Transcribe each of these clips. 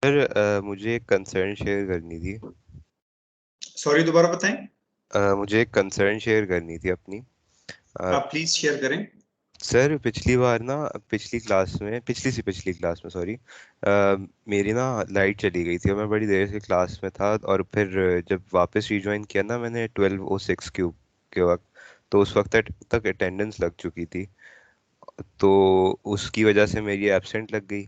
Sir मुझे एक concern share करनी थी। सॉरी, दोबारा बताएं। मुझे एक कंसर्न शेयर करनी थी अपनी। अ, आप प्लीज शेयर करें। सर पिछली बार ना, पिछली क्लास में सॉरी, मेरी ना लाइट चली गई थी और मैं बड़ी देर से क्लास में था, और फिर जब वापस रिज्वाइन किया ना मैंने 12:06 क्यूब के वक्त, तो उस वक्त तक अटेंडेंस लग चुकी थी। तो उसकी वजह से मेरी एब्सेंट लग गई।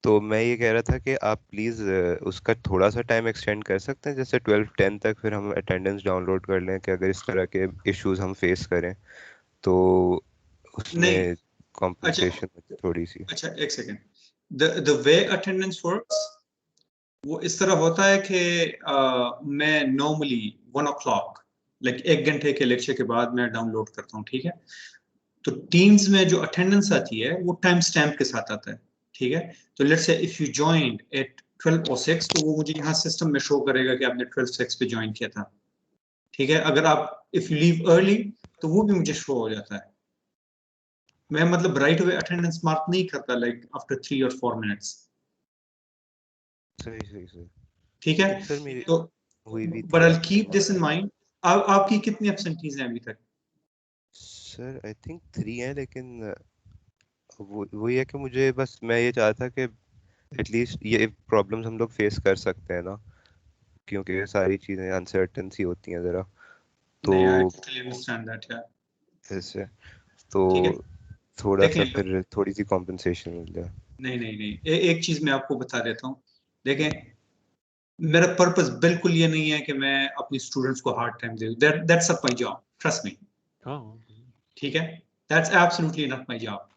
तो मैं ये कह रहा था कि आप प्लीज़ उसका थोड़ा सा टाइम एक्सटेंड कर सकते हैं, जैसे 12:10 तक, फिर हम अटेंडेंस डाउनलोड कर लें कि अगर इस तरह के इश्यूज हम फेस करें तो नहीं। उसमें अच्छा। कॉम्पनसेशन थोड़ी सी। अच्छा, एक second. The way attendance works, वो इस तरह होता है कि मैं नॉर्मली 1 o'clock, लाइक 1 घंटे के लेक्चर के बाद मैं डाउनलोड करता हूँ, ठीक है। तो टीम्स में जो अटेंडेंस आती है वो टाइम स्टैम्प के साथ आता है, ठीक है। तो let's say if you joined eight 12:06, तो वो मुझे यहाँ सिस्टम में शो करेगा कि आपने 12:06 पे ज्वाइन किया था, ठीक है। अगर आप इफ यू लीव अर्ली, तो वो भी मुझे शो हो जाता है। मैं मतलब राइट अवे अटेंडेंस मार्क नहीं करता, लाइक आफ्टर 3 और 4 मिनट्स, सही सही सही। ठीक है। लेकिन सर मेरी तो हुई भी बट थी I keep actually. This in mind. आपकी कितनी एब्सेंटीज हैं अभी तक? सर आई थिंक 3 है, लेकिन वो वही है कि मुझे बस मैं ये चाहता कि एटलीस्ट ये प्रॉब्लम्स हम लोग फेस कर सकते हैं ना, क्योंकि ये सारी चीज़ें अनसर्टन सी होती हैं ज़रा। तो नहीं, आई टोटली अंडरस्टैंड दैट यार। ऐसे तो ठीक है। थोड़ा देखें, सा फिर थोड़ी सी कॉम्पनसेशन मिल जाए। नहीं नहीं नहीं, एक चीज मैं आपको बता देता हूँ। देखें, मेरा पर्पस बिल्कुल ये नहीं है कि मैं अपनी स्टूडेंट्स को hard time they, that's not my job, trust me. Oh, ठीक है, that's absolutely not my job,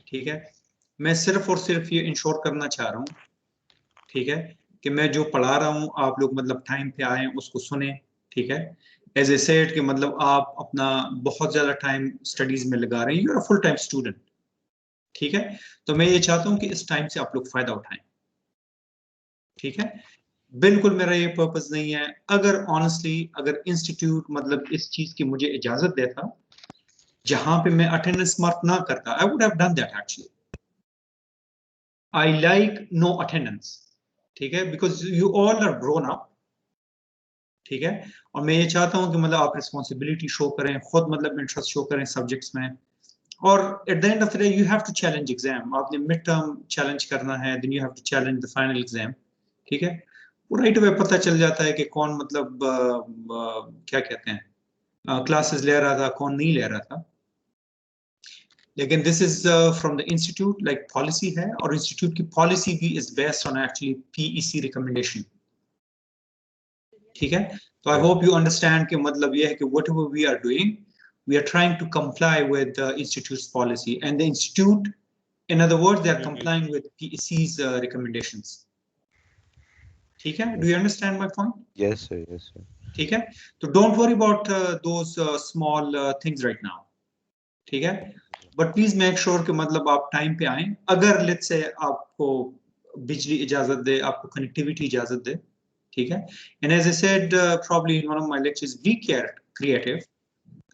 ठीक है। मैं सिर्फ और सिर्फ ये इंश्योर करना चाह रहा हूँ, ठीक है, कि मैं जो पढ़ा रहा हूँ आप लोग मतलब टाइम पे आए, उसको सुने, ठीक है। एज ए सेड कि मतलब आप अपना बहुत ज्यादा टाइम स्टडीज में लगा रहे हैं, you are full time student, ठीक है। तो मैं ये चाहता हूँ कि इस टाइम से आप लोग फायदा उठाएं, ठीक है। बिल्कुल मेरा ये पर्पस नहीं है। अगर ऑनेस्टली, अगर इंस्टीट्यूट मतलब इस चीज की मुझे इजाजत देता, जहां पे मैं अटेंडेंस मार्क ना करता, I would have done that actually. I like no attendance, ठीक है, because you all are grown up, ठीक है। और मैं ये चाहता हूं कि मतलब आप रिस्पॉन्सिबिलिटी शो करें, खुद मतलब इंटरेस्ट शो करें सब्जेक्ट्स में। और at the end of the day you have to challenge exam, आपने मिड टर्म चैलेंज करना है, then you have to challenge the final exam, ठीक है। वो राइट अवे पता चल जाता है कि कौन मतलब क्या कहते हैं, क्लासेस ले रहा था, कौन नहीं ले रहा था। लेकिन this is from the institute, like policy है, और इंस्टीट्यूट की पॉलिसी भी is based on actually PEC recommendation, ठीक है। तो आई होप यू अंडरस्टैंड कि मतलब ये है कि whatever we are doing, we are trying to comply with the institute's policy, and the institute, in other words, they are complying with PEC's recommendations, ठीक है। Do you understand my point? Yes sir, yes sir. ठीक है। तो don't worry about those small things right now, ठीक है। But please make sure कि मतलब आप टाइम पे आए। अगर लेट्स से आपको बिजली इजाजत दे, आपको कनेक्टिविटी इजाजत दे, ठीक है। And as I said probably in one of my lectures, be creative.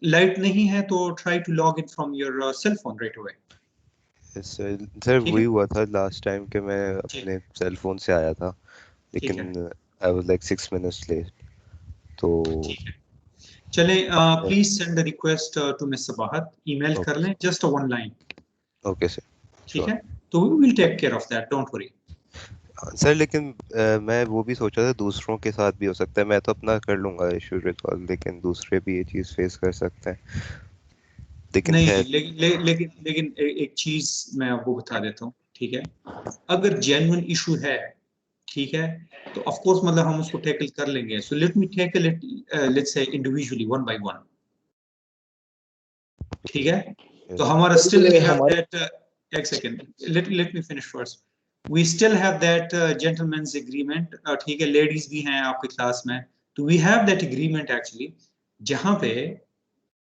Light नहीं है तो try to log in from your cell phone right away, yes sir. Sir ठीक वही है। हुआ था लास्ट टाइम कि मैं ठीक, अपने सेल फोन से आया था, ठीक है, लेकिन I was like 6 minutes late. तो ठीक है। चलें, please send the request to Miss Sabahat, email कर ओके लें, just a 1 line, okay sir, ठीक श्योर। है। तो we will take care of that, don't worry. Sir लेकिन मैं वो भी सोचा था दूसरों के साथ भी हो सकता है, मैं तो अपना कर लूंगा इशू रिजॉल्व, लेकिन दूसरे भी ये चीज़ फेस कर सकते हैं, लेकिन नहीं, खैर। लेकिन एक चीज मैं आपको बता देता हूँ, ठीक है। अगर जेन्युइन इशू है, ठीक है, तो ऑफ कोर्स मतलब हम उसको टैकल कर लेंगे। So let me tackle it, let's say individually, one by one, ठीक है। तो यस हमारा स्टिल वी हैव दैट, एक second, let me finish first. We still have that gentlemen's agreement, ठीक है। लेडीज भी हैं आपकी क्लास में, तो we have that agreement actually, जहां पे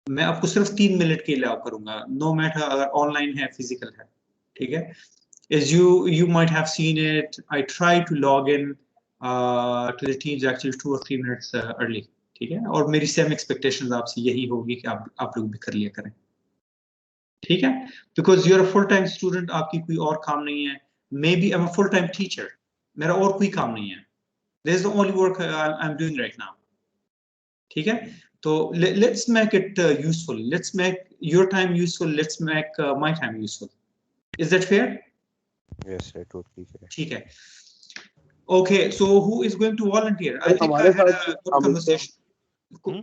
मैं आपको सिर्फ 3 मिनट के लिए अलाउ करूंगा, नो मैटर अगर ऑनलाइन है फिजिकल है, ठीक है। as you might have seen it, I try to log in to the teams actually 2 or 3 minutes early, ठीक है। और मेरी सेम एक्सपेक्टेशंस आपसे यही होगी कि आप लोग भी कर लिया करें, ठीक है। Because you are a full time student, आपकी कोई और काम नहीं है। Maybe I am a full time teacher, मेरा और कोई काम नहीं है. This is the only work I'm doing right now. ठीक है? तो let's make it useful. Let's make your time useful. Let's make my time useful. Is that fair? Yes, sir, totally fair. ठीक है. Okay, so who is going to volunteer? I think I हमारे had साथ a good conversation.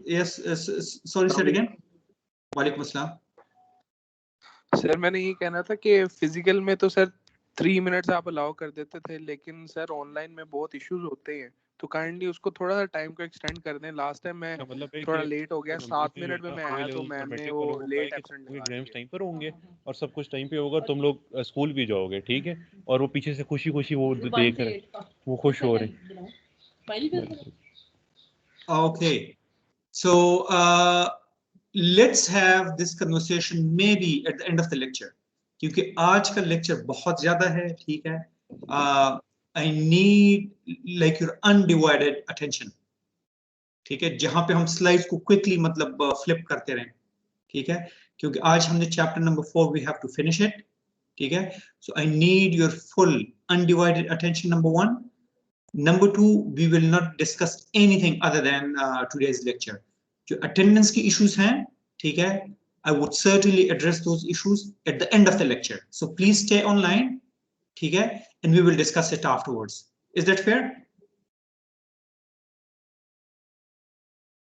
Yes, sorry, say it हम- again. वालेकुम अस्सलाम. Sir मैंने ये कहना था कि फिजिकल में तो सर 3 मिनट्स आप अलाउ कर देते थे, लेकिन सर ऑनलाइन में बहुत इश्यूज होते हैं, तो काइंडली उसको थोड़ा सा टाइम को एक्सटेंड कर दें. लास्ट टाइम मैं थोड़ा लेट हो गया, 7 मिनट में मैं आया तो मैम ने वो लेट एब्सेंट लगा एग्जाम्स दिए. टाइम पर होंगे और सब कुछ टाइम पे होगा, तुम लोग स्कूल भी जाओगे, ठीक है, और वो पीछे से खुशी खुशी वो देख रहे, वो खुश हो रहे. Okay, so let's have this conversation maybe at the end of the lecture, क्योंकि आज का लेक्चर बहुत ज्यादा है. ठीक है? I need like your undivided attention. ठीक है? जहां पे हम स्लाइड्स को क्विकली मतलब फ्लिप करते रहें. ठीक है? क्योंकि आज हमने chapter number 4 we have to finish it. ठीक है? So I need your full undivided attention, number 1. Number 2, we will not discuss anything other than today's lecture. जो attendance की issues हैं, ठीक है? I would certainly address those issues at the end of the lecture. So please stay online, ठीक है? And we will discuss it afterwards. Is that fair?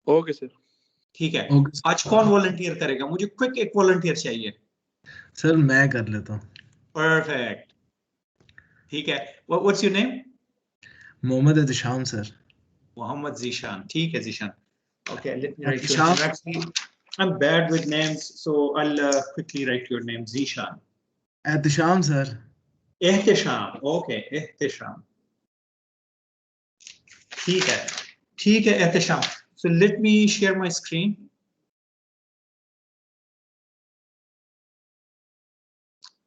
Okay sir. ठीक है. Okay, आज कौन वॉलंटियर करेगा? मुझे क्विक एक वॉलंटियर चाहिए. सर मैं कर लेता हूँ. Perfect. ठीक है. What's your name? Mohammad Ehtisham sir. Mohammad Zishan. ठीक है Zishan. Okay, let me write your Zishan. name. Actually, I'm bad with names, so I'll quickly write your name. Zishan. Ehtisham sir. Ehtisham. Okay, Ehtisham. ठीक है. ठीक है Ehtisham. So let me share my screen.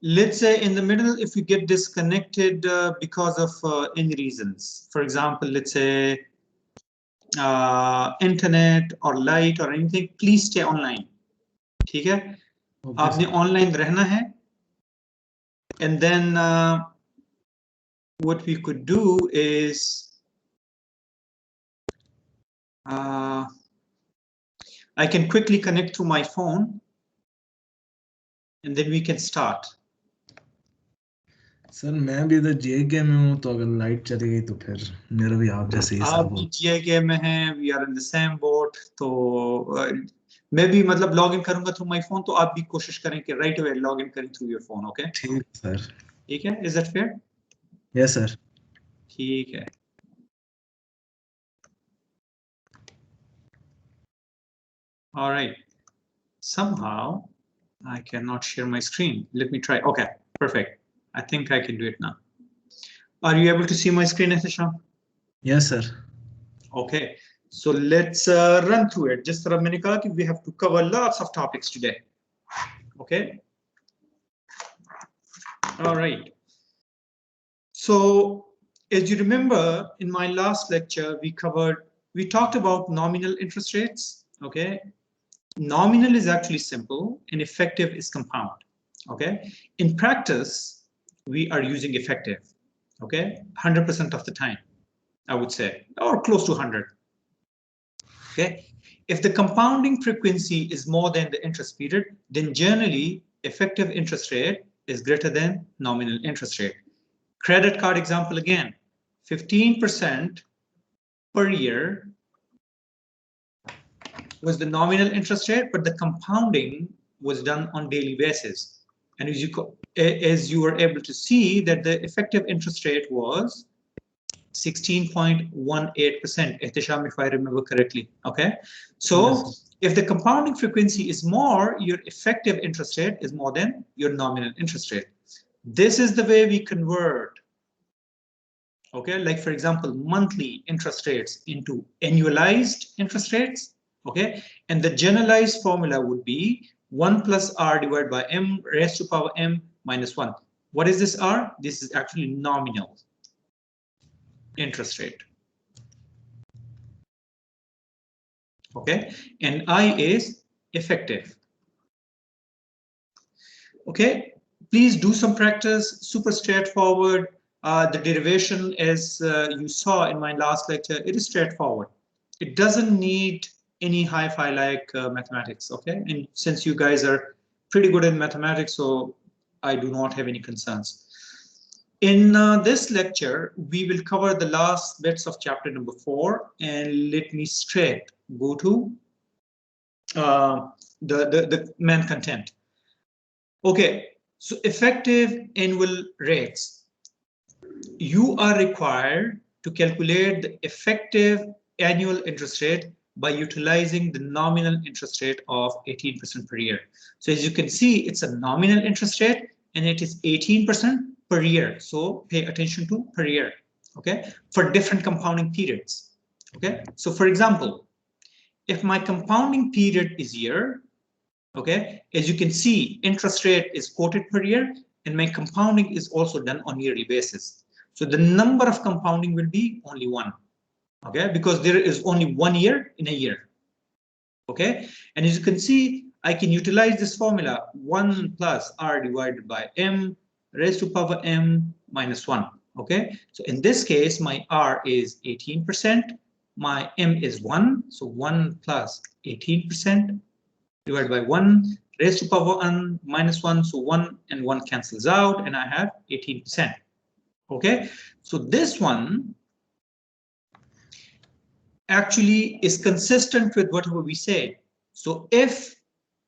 Let's say in the middle, if you get disconnected because of any reasons. For example, let's say internet or light or anything, please stay online. ठीक है? आपने online रहना है. And then what we could do is I can quickly connect to my phone and then we can start. Sir मैं भी इधर JK में हूँ, तो अगर लाइट चली गई तो फिर मेरा भी आप जैसे ही आप भी JK में हैं, we are in the same boat. तो मैं भी मतलब लॉग इन करूंगा थ्रू माय फोन, तो आप भी कोशिश करें कि राइट अवे लॉग इन करें थ्रू योर फोन. ओके? ठीक सर. ठीक है? Is that fair? Yes sir. ठीक है. All right. Somehow I cannot share my screen. Let me try. Okay, perfect. I think I can do it now. Are you able to see my screen, Ehtisham? Yes sir. Okay, so let's run through it. Just for a minute, we have to cover lots of topics today. Okay. All right. So as you remember, in my last lecture, we talked about nominal interest rates. Okay. Nominal is actually simple and effective is compound. Okay. In practice, we are using effective. Okay. 100% of the time, I would say, or close to 100. Okay. If the compounding frequency is more than the interest period, then generally effective interest rate is greater than nominal interest rate. Credit card example again, 15% per year was the nominal interest rate, but the compounding was done on daily basis. And as you were able to see that the effective interest rate was 16.18%, Ehtisham, if I remember correctly. Okay, so yes, if the compounding frequency is more, your effective interest rate is more than your nominal interest rate. This is the way we convert, okay, like for example, monthly interest rates into annualized interest rates. Okay, and the generalized formula would be 1 plus r divided by m raised to power m minus 1. What is this r? This is actually nominal interest rate. Okay, and I is effective. Okay, please do some practice, super straightforward. The derivation, as you saw in my last lecture, it is straightforward. It doesn't need any hi-fi like mathematics, okay? And since you guys are pretty good in mathematics, so I do not have any concerns. In this lecture, we will cover the last bits of chapter number 4, and let me straight go to the main content. Okay, so effective annual rates. You are required to calculate the effective annual interest rate by utilizing the nominal interest rate of 18% per year. So as you can see, it's a nominal interest rate and it is 18% per year. So pay attention to per year, okay, for different compounding periods. Okay, so for example, if my compounding period is year, okay, as you can see, interest rate is quoted per year and my compounding is also done on yearly basis. So the number of compounding will be only 1, okay, because there is only 1 year in a year, okay. And as you can see, I can utilize this formula 1 plus r divided by m raised to power m minus 1, okay. So in this case, my r is 18%, my m is 1, so 1 plus 18% divided by 1 raised to power n minus 1, so 1 and 1 cancels out, and I have 18%. Okay, so this one actually is consistent with whatever we said. So if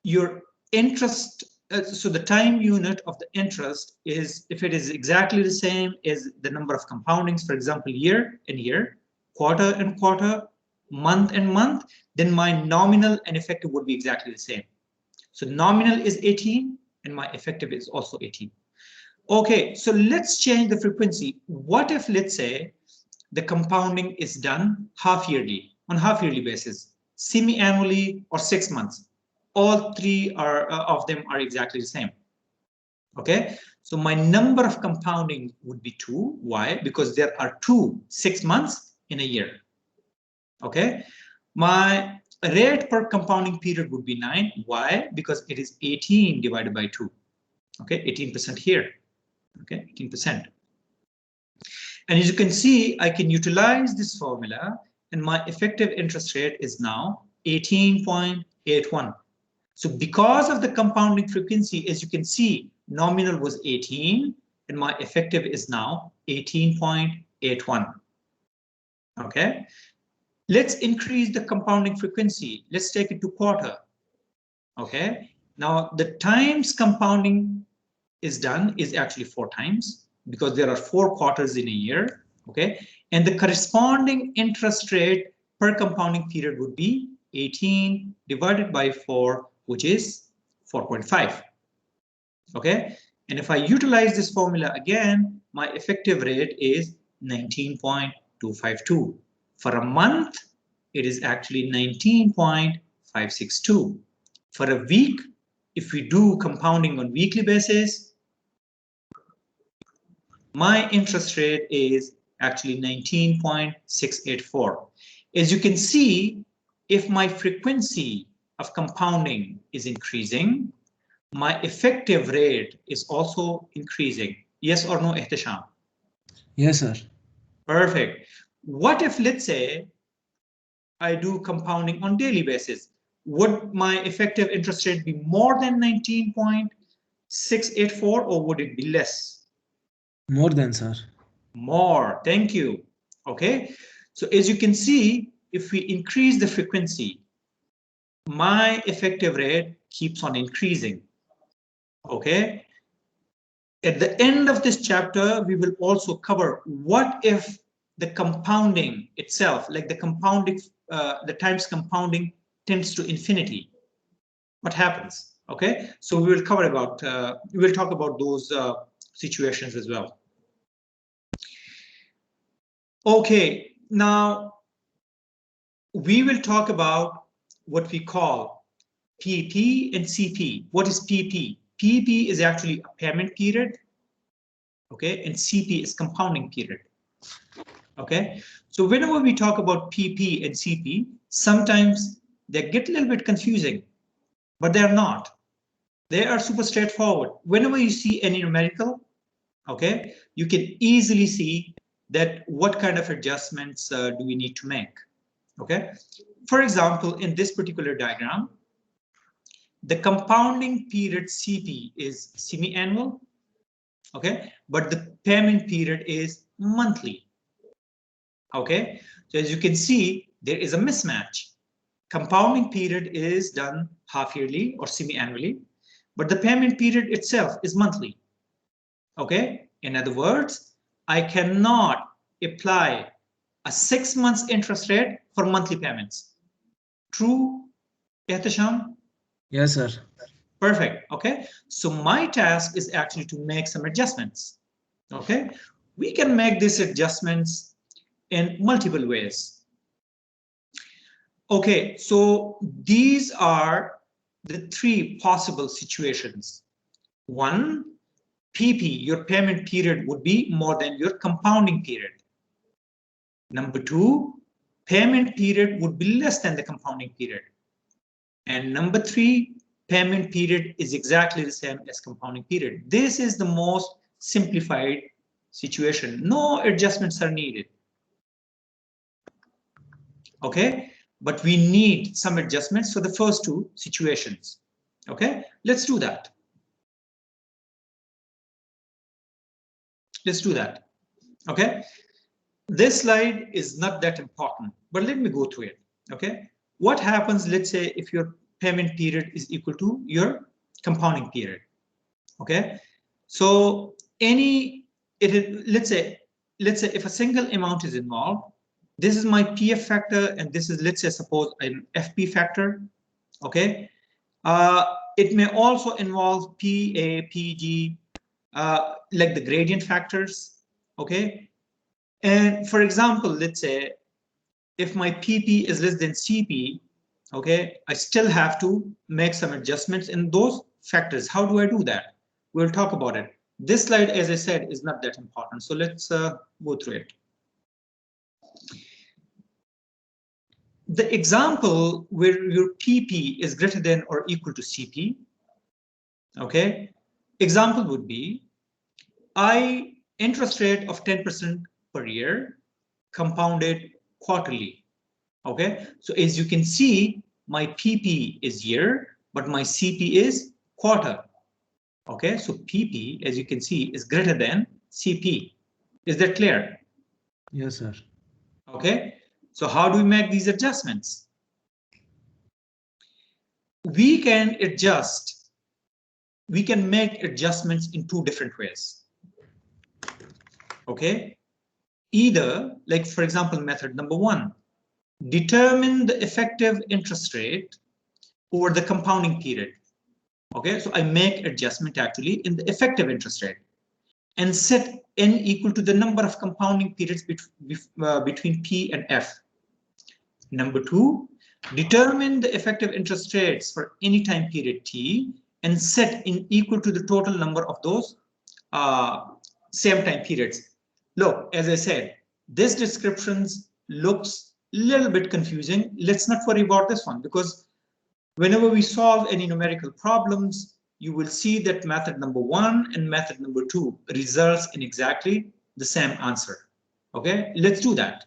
your interest, so the time unit of the interest is, if it is exactly the same as the number of compoundings, for example, year and year, quarter and quarter, month and month, then my nominal and effective would be exactly the same. So nominal is 18 and my effective is also 18. Okay, so let's change the frequency. What if, let's say, the compounding is done half yearly, on half yearly basis, semi-annually or 6 months? All three are of them are exactly the same. Okay, so my number of compounding would be 2. Why? Because there are 2 6 months in a year. Okay, my rate per compounding period would be 9. Why? Because it is 18 divided by 2. Okay, 18% here. Okay, 18%. And as you can see, I can utilize this formula and my effective interest rate is now 18.81. So because of the compounding frequency, as you can see, nominal was 18 and my effective is now 18.81. Okay, let's increase the compounding frequency. Let's take it to quarter. Okay, now the times compounding is done is actually 4 times because there are 4 quarters in a year. Okay, and the corresponding interest rate per compounding period would be 18 divided by 4, which is 4.5. Okay, and if I utilize this formula again, my effective rate is 19.252. For a month, it is actually 19.562. For a week, if we do compounding on weekly basis, my interest rate is actually 19.684. As you can see, if my frequency of compounding is increasing, my effective rate is also increasing. Yes or no, Ihtisham? Yes, sir. Perfect. What if, let's say, I do compounding on daily basis? Would my effective interest rate be more than 19.684 or would it be less? More than, sir. More, thank you. Okay, so as you can see, if we increase the frequency, my effective rate keeps on increasing. Okay, at the end of this chapter, we will also cover what if the compounding itself, like the compounding, the times compounding tends to infinity. What happens? Okay, so we will cover about, we will talk about those situations as well. Okay, now we will talk about what we call PP and CP. What is PP? PP is actually a payment period, okay, and CP is compounding period. Okay, so whenever we talk about PP and CP, sometimes they get a little bit confusing, but they're not. They are super straightforward. Whenever you see any numerical, okay, you can easily see that what kind of adjustments do we need to make. Okay, for example, in this particular diagram, the compounding period CP is semi-annual, okay, but the payment period is monthly. Okay, so as you can see, there is a mismatch. Compounding period is done half yearly or semi-annually, but the payment period itself is monthly. Okay, in other words, I cannot apply a 6 months interest rate for monthly payments. True, Ehtisham? Yes, sir. Perfect. Okay, so my task is actually to make some adjustments. Okay, we can make these adjustments in multiple ways. Okay, so these are the three possible situations. One, PP, your payment period would be more than your compounding period. Number two, payment period would be less than the compounding period. And number three, payment period is exactly the same as compounding period. This is the most simplified situation. No adjustments are needed. Okay, but we need some adjustments for the first two situations. Okay, let's do that. Let's do that. Okay, this slide is not that important, but let me go through it. Okay, what happens, let's say, if your payment period is equal to your compounding period? Okay, so let's say if a single amount is involved, this is my PF factor, and this is, let's say, suppose an FP factor. Okay, it may also involve PA, PG, like the gradient factors. Okay, and for example, let's say if my PP is less than CP, okay, I still have to make some adjustments in those factors. How do I do that? We'll talk about it. This slide, as I said, is not that important. So let's go through it. The example where your PP is greater than or equal to CP, okay, example would be interest rate of 10% per year, compounded quarterly. Okay, so as you can see, my PP is year, but my CP is quarter. Okay, so PP, as you can see, is greater than CP. Is that clear? Yes, sir. Okay, so how do we make these adjustments? We can make adjustments in two different ways. Okay, either, like for example, method number one, determine the effective interest rate over the compounding period. Okay, so I make adjustment actually in the effective interest rate and set n equal to the number of compounding periods between P and F. Number two, determine the effective interest rates for any time period T and set in equal to the total number of those same time periods. Look, as I said, this description looks a little bit confusing. Let's not worry about this one, because whenever we solve any numerical problems, you will see that method number one and method number two results in exactly the same answer. Okay, let's do that.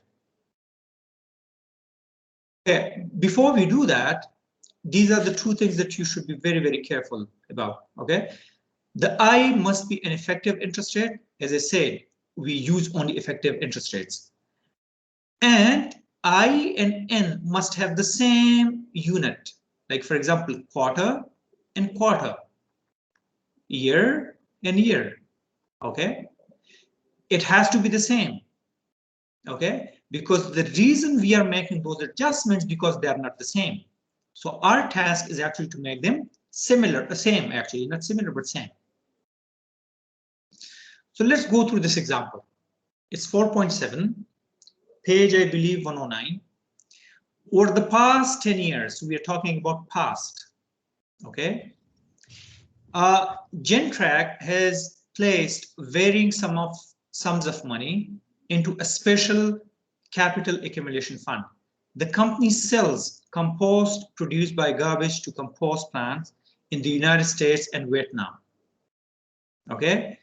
Okay, before we do that, these are the two things that you should be very, very careful about. Okay, the I must be an effective interest rate. As I said, we use only effective interest rates. And I and N must have the same unit. Like for example, quarter and quarter, year and year. Okay, it has to be the same. Okay, because the reason we are making those adjustments because they are not the same. So our task is actually to make them similar, same actually, not similar but same. So let's go through this example. It's 4.7, page I believe 109. Over the past 10 years, we are talking about past. Okay, Gentrack has placed varying sums of money into a special capital accumulation fund. The company sells compost produced by garbage to compost plants in the United States and Vietnam. Okay,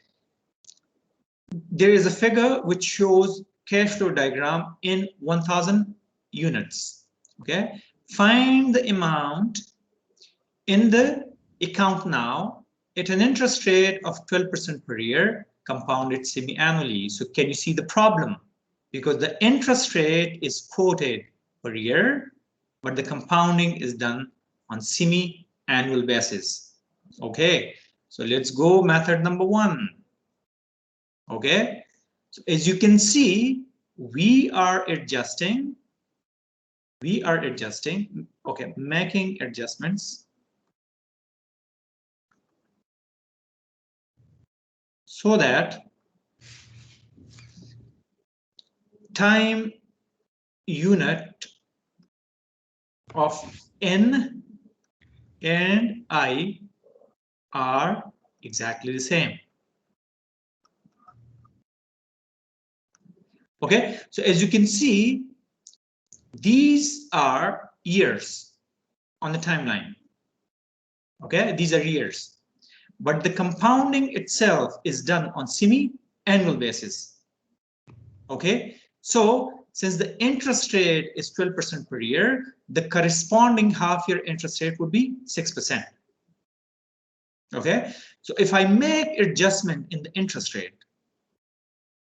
there is a figure which shows cash flow diagram in 1000 units. Okay, find the amount in the account now at an interest rate of 12% per year, compounded semi-annually. So can you see the problem? Because the interest rate is quoted per year, but the compounding is done on semi-annual basis. Okay, so let's go method number 1. Okay, so as you can see, we are adjusting, okay, making adjustments so that time unit of N and I are exactly the same. Okay, so as you can see, these are years on the timeline. Okay, these are years, but the compounding itself is done on semi-annual basis. Okay, so since the interest rate is 12% per year, the corresponding half-year interest rate would be 6%. Okay, so if I make adjustment in the interest rate,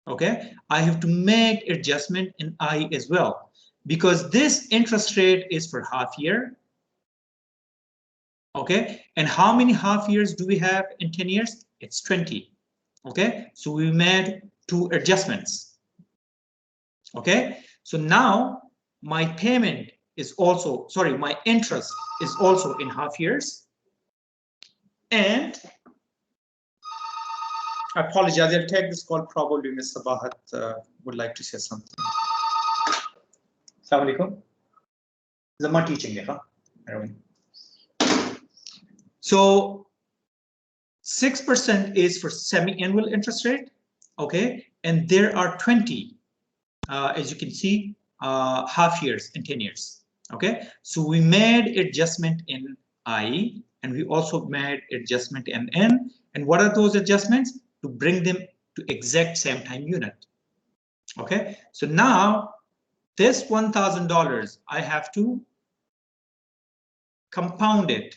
okay, I have to make adjustment in I as well, because this interest rate is for half year. Okay, and how many half years do we have in 10 years? It's 20. Okay, so we made 2 adjustments. Okay, so now my payment is also, sorry, my interest is also in half years. And I apologize, I'll take this call. Probably Ms. Sabahat would like to say something. Assalamu alaikum. Zama teaching, huh? So 6% is for semi-annual interest rate, okay? And there are 20, as you can see, half years and 10 years, okay? So we made adjustment in I, and we also made adjustment in N. And what are those adjustments? To bring them to exact same time unit, okay? So now this $1,000, I have to compound it,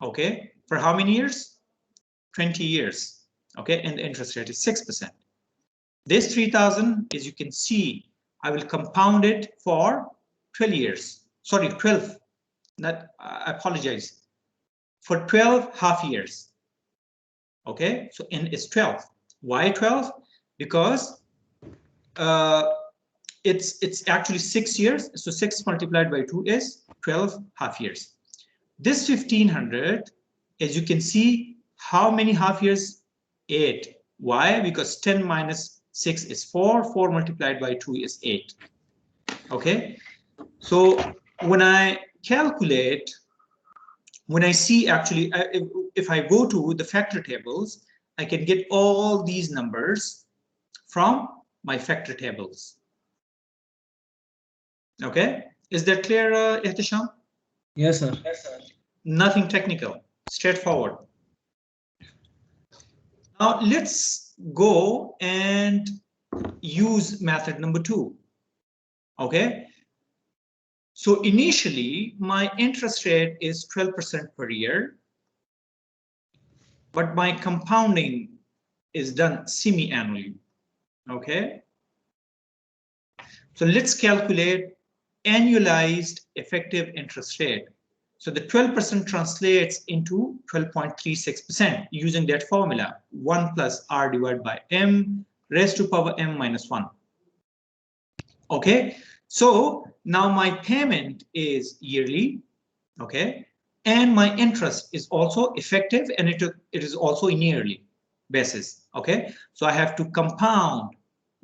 okay? For how many years? 20 years, okay? And the interest rate is 6%. This 3,000, as you can see, I will compound it for 12 years. Sorry, 12. I apologize. For 12 half years. Okay, so N is 12. Why 12? Because it's actually 6 years. So 6 multiplied by 2 is 12 half years. This 1,500, as you can see, how many half years? 8. Why? Because 10 minus 6 is 4. 4 multiplied by 2 is 8. Okay, so when I calculate, when I see actually, if I go to the factor tables, I can get all these numbers from my factor tables. Okay, is that clear, Ihtisham? Yes, sir. Yes, sir. Nothing technical, straightforward. Now let's go and use method number 2. Okay, so initially my interest rate is 12% per year, but my compounding is done semi-annually. Okay, so let's calculate annualized effective interest rate. So the 12% translates into 12.36% using that formula, 1 plus R divided by M raised to power M minus 1. Okay, so now my payment is yearly, okay, and my interest is also effective, and it is also in yearly basis. Okay, so I have to compound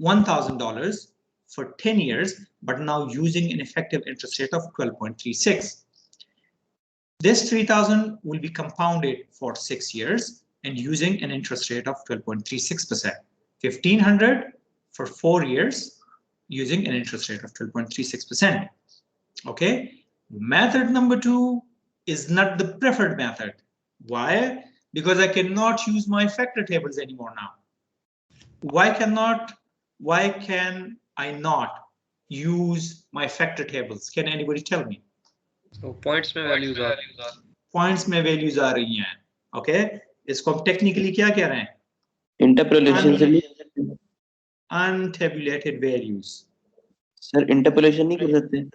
$1,000 for 10 years, but now using an effective interest rate of 12.36. This 3,000 will be compounded for 6 years and using an interest rate of 12.36%. 1,500 for 4 years using an interest rate of 12.36%. Okay, method number 2 is not the preferred method. Why? Because I cannot use my factor tables anymore now. why can I not use my factor tables? Can anybody tell me? So points में values are. Points में values आ रही हैं. Okay, इसको हम technically क्या कह रहे हैं? इंटरपोलेशन से नहीं Untabulated values. सर, इंटरपोलेशन नहीं कर सकते?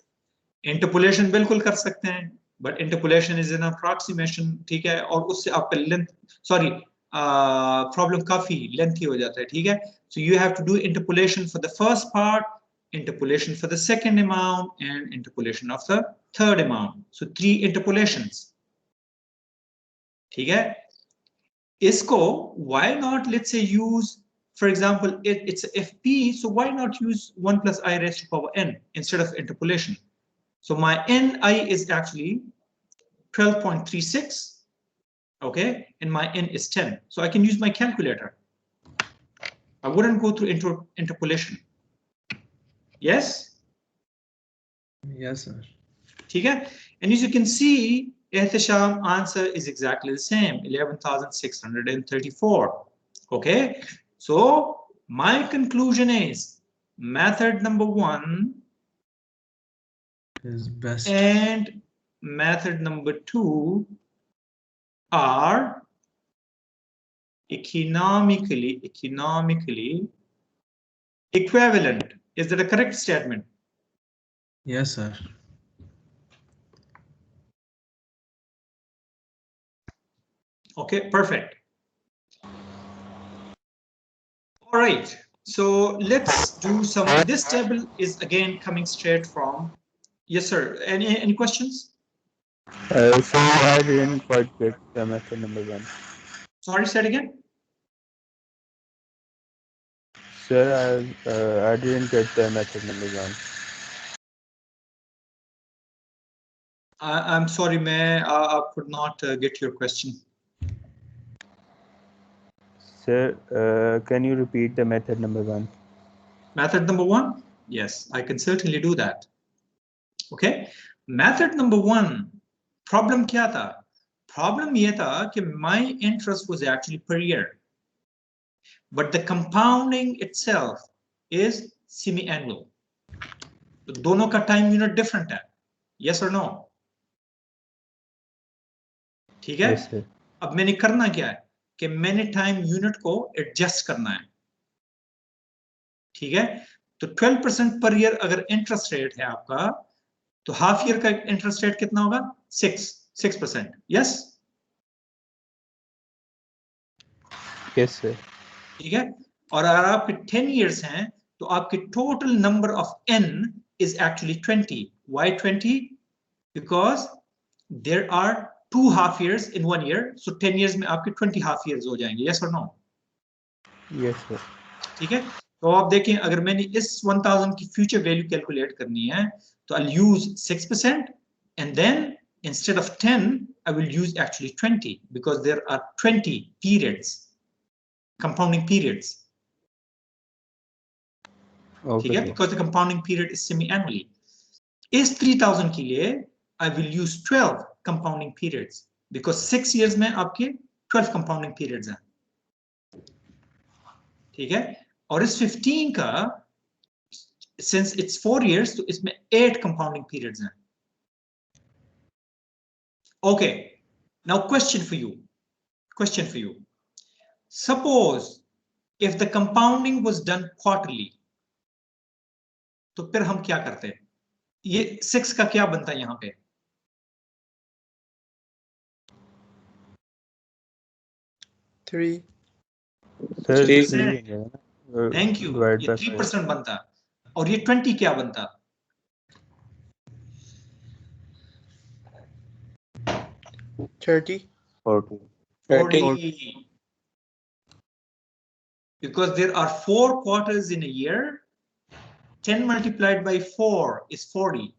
Interpolation बिल्कुल कर सकते हैं, but interpolation is an approximation, ठीक है, और उससे आपका length, sorry, problem काफी lengthy हो जाता है, ठीक है. So you have to do interpolation for the first part, interpolation for the second amount, and interpolation of the third amount. So 3 interpolations. ठीक है. इसको why not, let's say, use, for example, it's FP, so why not use 1 plus I raised to power n instead of interpolation? So my ni is actually 12.36, okay, and my n is 10. So I can use my calculator. I wouldn't go through interpolation. Yes? Yes, sir. Okay? And as you can see, Ehtisham answer is exactly the same, 11,634. Okay? So my conclusion is method number 1 Is best. and method number 2 are economically equivalent. Is that a correct statement? Yes, sir. Okay, perfect. All right, so let's do some. This table is again coming straight from. Yes, sir. Any questions? So I didn't quite get the method number 1. Sorry, say it again. Sir, I didn't get the method number 1. I'm sorry, I could not get your question. Sir, can you repeat the method number 1? Method number 1? Yes, I can certainly do that. Okay. Method number 1. Problem क्या था? Problem ये था कि my interest was actually per year, but the compounding itself is semi-annual. तो दोनों का time unit different है. Yes or no? ठीक है? Yes, sir. अब मैंने करना क्या है कि मैंने time unit को adjust करना है. ठीक है? तो 12% per year अगर interest rate है आपका, तो half year का interest rate कितना होगा? 6%. Yes? Yes, sir. ठीक है. और अगर आपके 10 years हैं तो आपके total number of n is actually 20. Why 20? Because there are 2 half years in 1 year, so 10 years में आपके 20 half years हो जाएंगे. Yes or no? Yes, sir. ठीक है. तो आप देखें, अगर मैंने इस 1000 की future value calculate करनी है तो I'll use 6%, and then instead of 10 I will use actually 20, because there are 20 periods, compounding periods. ठीक है, Okay. because the compounding period is semi-annually. इस 3000 के लिए I will use 12 compounding periods, because 6 years में आपके 12 compounding periods हैं. ठीक है. और इस 15 का, since it's 4 years, तो इसमें 8 compounding periods हैं. Okay, now question for you. Suppose if the compounding was done quarterly, तो फिर हम क्या करते हैं? ये 6 का क्या बनता है यहां पे? Three. Sir, 3%. Thank you. ये 3% बनता. और ये 20 क्या बनता? 30. 40. Because there are 4 quarters in a year, 10 multiplied by 4 is 40.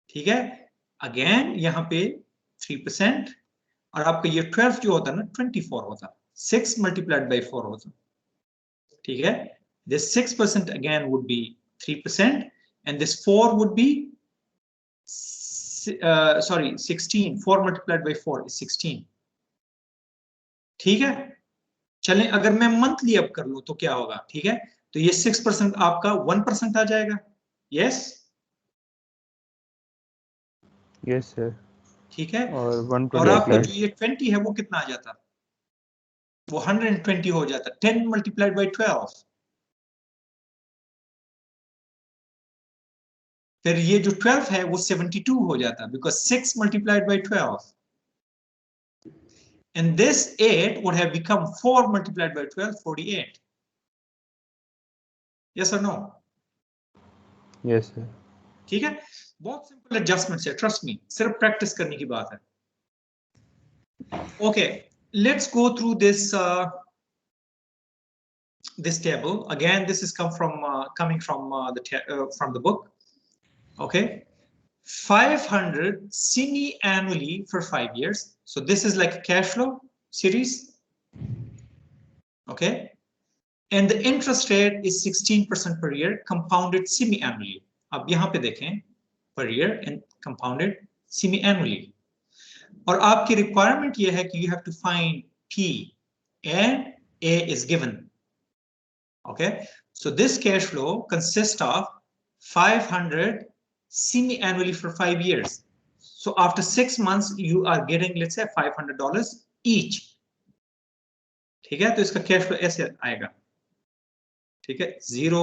ठीक है. Again यहाँ पे 3%, और आपका ये 12 जो होता है ना 24 होता, 6 multiplied by 4 होता. ठीक है. This 6% again would be 3%, and this 4 would be 16. 4 multiplied by 4 is 16. ठीक है. चलें अगर मैं मंथली अब कर लूं तो क्या होगा, ठीक है, तो ये 6% आपका 1% आ जाएगा। Yes yes sir. ठीक है, और और 120 आपका जो प्लस ये 20 है वो कितना आ जाता, वो 120 हो जाता, 10 मल्टीप्लाइड बाई 12। फिर ये जो 12 है वो 72 हो जाता, because 6 multiplied by 12, and this 8 would have become 4 multiplied by 12, 48. Yes or no? Yes sir. ठीक है, बहुत सिंपल एडजस्टमेंट है, ट्रस्ट मी, सिर्फ प्रैक्टिस करने की बात है। Okay, let's go through this table again. This is coming from the book. Okay, 500 semi-annually for 5 years. So this is like a cash flow series. Okay, and the interest rate is 16% per year, compounded semi-annually. अब यहाँ पे देखें, per year and compounded semi-annually. और आपकी requirement ये है कि you have to find P and A is given. Okay, so this cash flow consists of 500 semi-annually for 5 years. So after 6 months you are getting, let's say, $500 each. ठीक है, तो इसका cash flow ऐसे आएगा, ठीक है, 0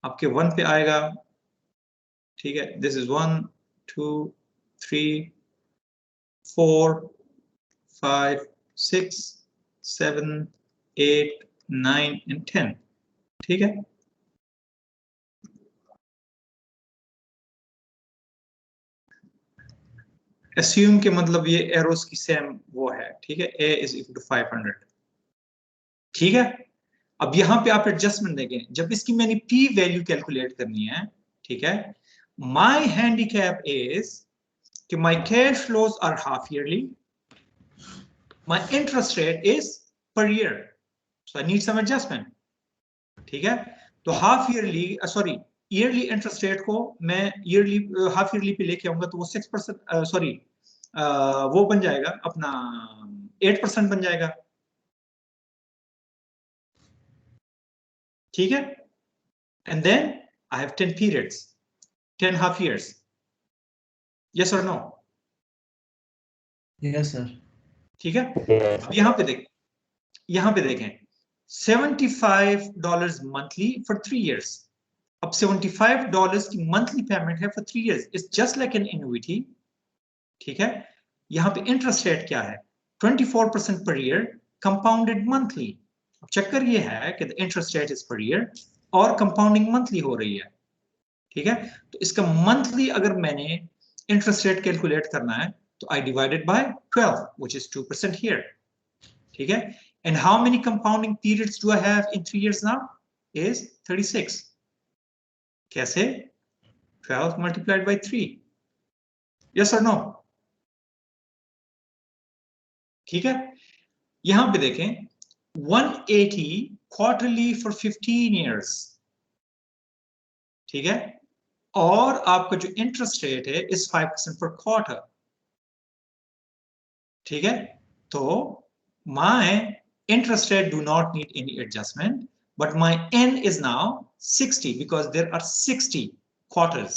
आपके 1 पे आएगा, ठीक है, दिस इज 1 2 3 4 5 6 7 8 9 and 10, ठीक है। अस्यूम के मतलब ये एरोस की सेम वो है, ठीक है, a is equal to 500, ठीक है। अब यहां पे आप एडजस्टमेंट देखें, जब इसकी मैंने p वैल्यू कैलकुलेट करनी है, ठीक है, माय हैंडीकैप इज कि my cash flows are half yearly, my interest rate is per year, so I need some adjustment, ठीक है। तो half yearly sorry yearly interest rate को मैं ईयरली हाफ ईयरली पे लेके आऊंगा तो वो 6% सॉरी वो बन जाएगा अपना 8% बन जाएगा, ठीक है। And then I have 10 periods, 10 half years, yes और नो? Yes sir. ठीक है, अब यहां पे देखें $75 मंथली फॉर 3 इयर्स। अब $75 की मंथली पेमेंट है for 3 years, it's just like an annuity, ठीक है। यहां पे इंटरेस्ट रेट क्या है, 24% पर ईयर, कंपाउंडेड मंथली। अब चक्कर ये है कि the interest rate is per year और कंपाउंडिंग मंथली हो रही है, ठीक है। तो इसका मंथली अगर मैंने इंटरेस्ट रेट कैलकुलेट करना है तो I divided by 12 which is 2% here, ठीक है। And how many compounding periods do I have in 3 years now is 36। कैसे? 12 मल्टीप्लाइड बाय 3, यस और नो? ठीक है, यहां पे देखें 180 क्वार्टरली फॉर 15 इयर्स, ठीक है, और आपका जो इंटरेस्ट रेट है इज 5% पर क्वार्टर, ठीक है। तो my interest rate do not need any adjustment, but my N is now 60 because there are 60 quarters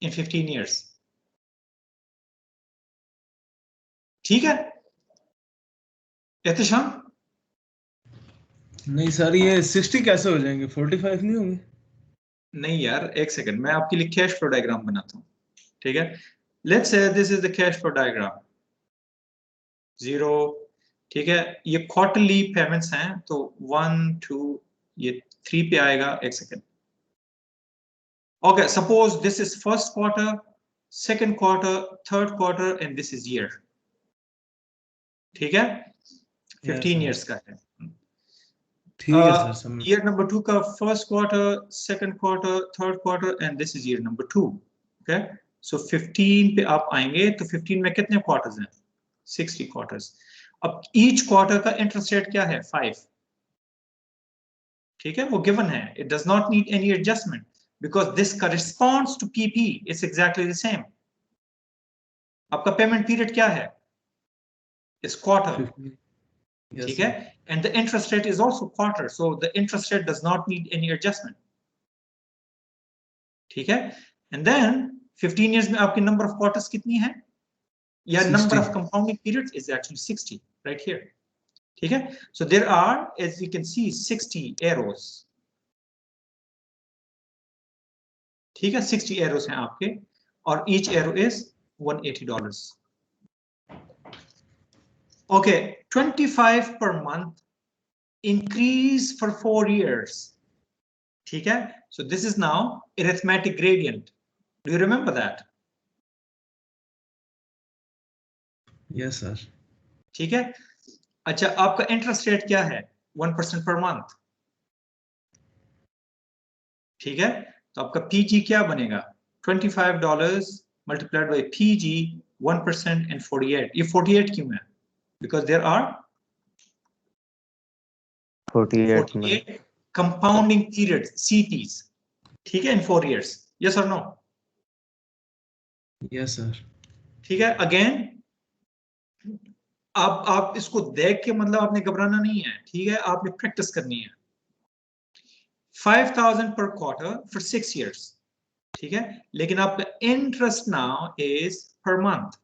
in 15 years, ठीक है एहतशाम? नहीं सर, ये 60 कैसे हो जाएंगे, 45 नहीं होंगे? नहीं यार, एक सेकंड, मैं आपके लिए कैश फ्लो डायग्राम बनाता हूं, ठीक है। Let's say this is the cash flow diagram 0, ठीक है। ये क्वार्टरली पेमेंट्स हैं, तो 1 2 ये 3 पे आएगा, एक second. Okay, suppose this is first quarter, second quarter, third quarter and this is year, ठीक है, 15 इयर्स का है। ठीक है सर, समझ। ईयर नंबर 2 का first quarter, second quarter, third quarter and this is year number 2, okay. So 15 पे आप आएंगे तो 15 में कितने क्वार्टर्स हैं? 60 क्वार्टर्स। अब ईच क्वार्टर का इंटरेस्ट रेट क्या है? 5, ठीक है, वो गिवन है, it does not need any adjustment because this corresponds to PP, it's exactly the same. आपका पेमेंट पीरियड क्या है इस क्वार्टर? Yes, ठीक sir. है, and the interest rate is also quarter, so the interest rate does not need any adjustment. ठीक है, and then 15 years में आपकी number of quarters कितनी है, या number 60. of compounding periods is actually 60 right here. ठीक है, so there are, as you can see, 60 arrows. ठीक है, 60 arrows हैं आपके, और each arrow is $180. Okay, 25 per month, increase for 4 years. ठीक है, so this is now arithmetic gradient. Do you remember that? Yes, sir. ठीक है, अच्छा आपका इंटरेस्ट रेट क्या है, 1% पर मंथ. ठीक है, तो आपका पीजी क्या बनेगा, $25 मल्टीप्लाइड बाय पीजी 1% एंड 48. ये 48 क्यों है, because there are 48 compounding periods, सीटीज. ठीक है, इन 4 years. यस और नो? Yes, sir. ठीक है, अगेन आप इसको देख के मतलब आपने घबराना नहीं है, ठीक है, आपने प्रैक्टिस करनी है. 5,000 per quarter for 6 years. ठीक है, लेकिन आपका interest now is per month.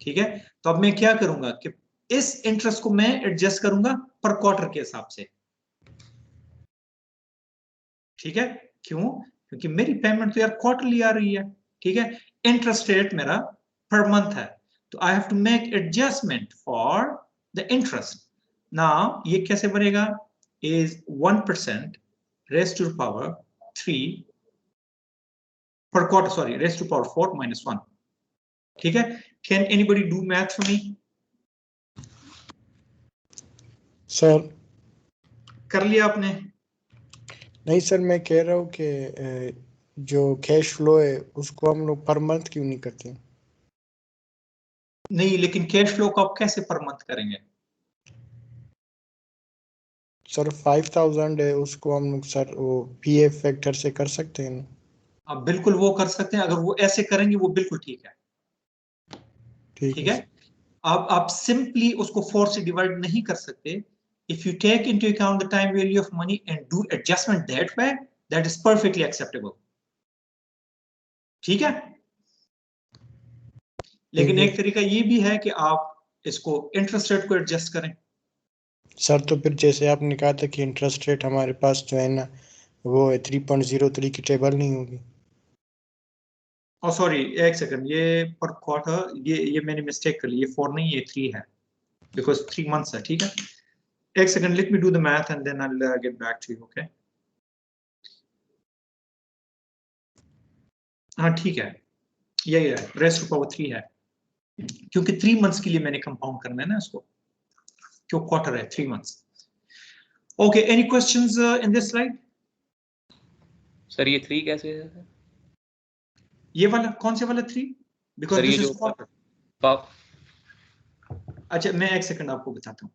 ठीक है, तो अब मैं क्या करूंगा कि इस इंटरेस्ट को मैं एडजस्ट करूंगा पर क्वार्टर के हिसाब से. ठीक है, क्यों, क्योंकि मेरी पेमेंट तो यार क्वार्टरली आ रही है. ठीक है, इंटरेस्ट रेट मेरा पर मंथ है, तो I have to make adjustment for the interest. Now ये कैसे बनेगा, is 1% raised to the power 3 per quarter, sorry, raised to the power 4 minus 1. ठीक है, can anybody do math for me? Sir कर लिया आपने? नहीं सर, मैं कह रहा हूँ कि जो कैश फ्लो है उसको हम लोग पर मंथ क्यों नहीं करते? नहीं, लेकिन कैश फ्लो को आप कैसे पर मंथ करेंगे? सर 5,000 है, उसको हम लोग सर वो पीएफ फैक्टर से कर सकते हैं ना? आप बिल्कुल वो कर सकते हैं, अगर वो ऐसे करेंगे वो बिल्कुल ठीक है. ठीक है, आप सिंपली उसको 4 से डिवाइड नहीं कर सकते. If you take into account the time value of money and do adjustment that way, that is perfectly acceptable. ठीक है, लेकिन एक तरीका ये भी है कि आप इसको इंटरेस्ट रेट को एडजस्ट करें. सर तो फिर जैसे आपने कहा था कि इंटरेस्ट रेट हमारे पास जो है ना वो 3.03 की टेबल नहीं होगी. और सॉरी, एक सेकंड, ये पर क्वार्टर, ये मैंने मिस्टेक कर ली, ये 4 नहीं, ये 3 है, बिकॉज 3 मंथ्स है. ठीक है, एक second, let me do the math and then I will get back to you. Okay, हाँ ठीक है, ये है रेस्ट टू पावर 3 है, क्योंकि 3 मंथ्स के लिए मैंने कंपाउंड करना है ना इसको, क्यों क्वार्टर है 3 months. Okay, any questions in this slide? Sir ये 3 कैसे है सर? ये वाला कौन से वाला 3? Because this is quarter. अच्छा, मैं एक सेकंड आपको बताता हूँ.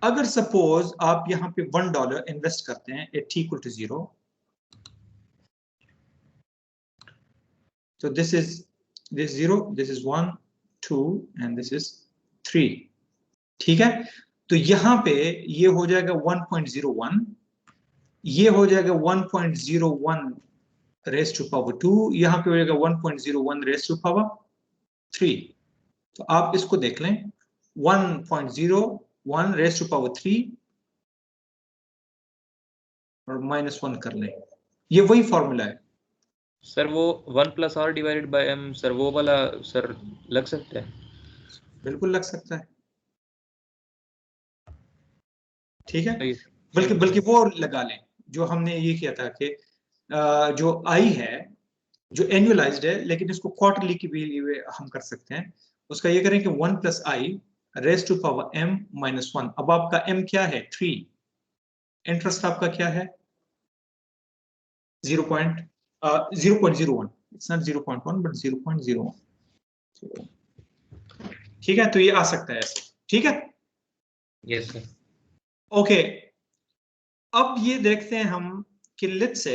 अगर सपोज आप यहाँ पे $1 इन्वेस्ट करते हैं at equal to 0, so this is 0, this is 1, 2 and this is 3. ठीक है, तो यहाँ पे ये हो जाएगा 1.01, ये हो जाएगा 1.01 रेस टू पावर 2, यहाँ पे हो जाएगा 1.01 रेस टू पावर 3. तो आप इसको देख लें, 1.01 रेस टू पावर 3 और -1 कर लें, ये वही फॉर्मूला है. सर वो 1 + r divided by m, sir वो वाला सर लग सकता है? बिल्कुल लग सकता है. ठीक है, बल्कि वो लगा लें जो हमने ये किया था कि जो आई है जो एनुअलाइज्ड है, लेकिन इसको क्वार्टरली की भी हम कर सकते हैं. उसका ये करें कि 1 + i raise to power m - 1. अब आपका m क्या है, 3. इंटरेस्ट आपका क्या है, 0.01. It's not 0.1 but 0.01. ठीक है, तो ये आ सकता है ऐसे. ठीक है, यस सर. ओके, अब ये देखते हैं हम कि let's say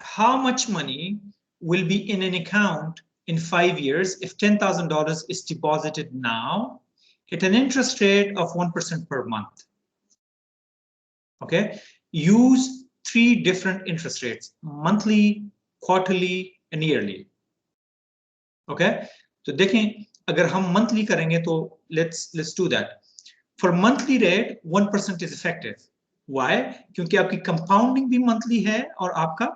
how much money will be in an account in 5 years if $10,000 is deposited now at an interest rate of 1% per month. Okay, use 3 different interest rates: monthly, quarterly and yearly. Okay, तो देखें अगर हम monthly करेंगे तो let's do that. For monthly rate 1% is effective. Why? क्योंकि आपकी compounding भी monthly है और आपका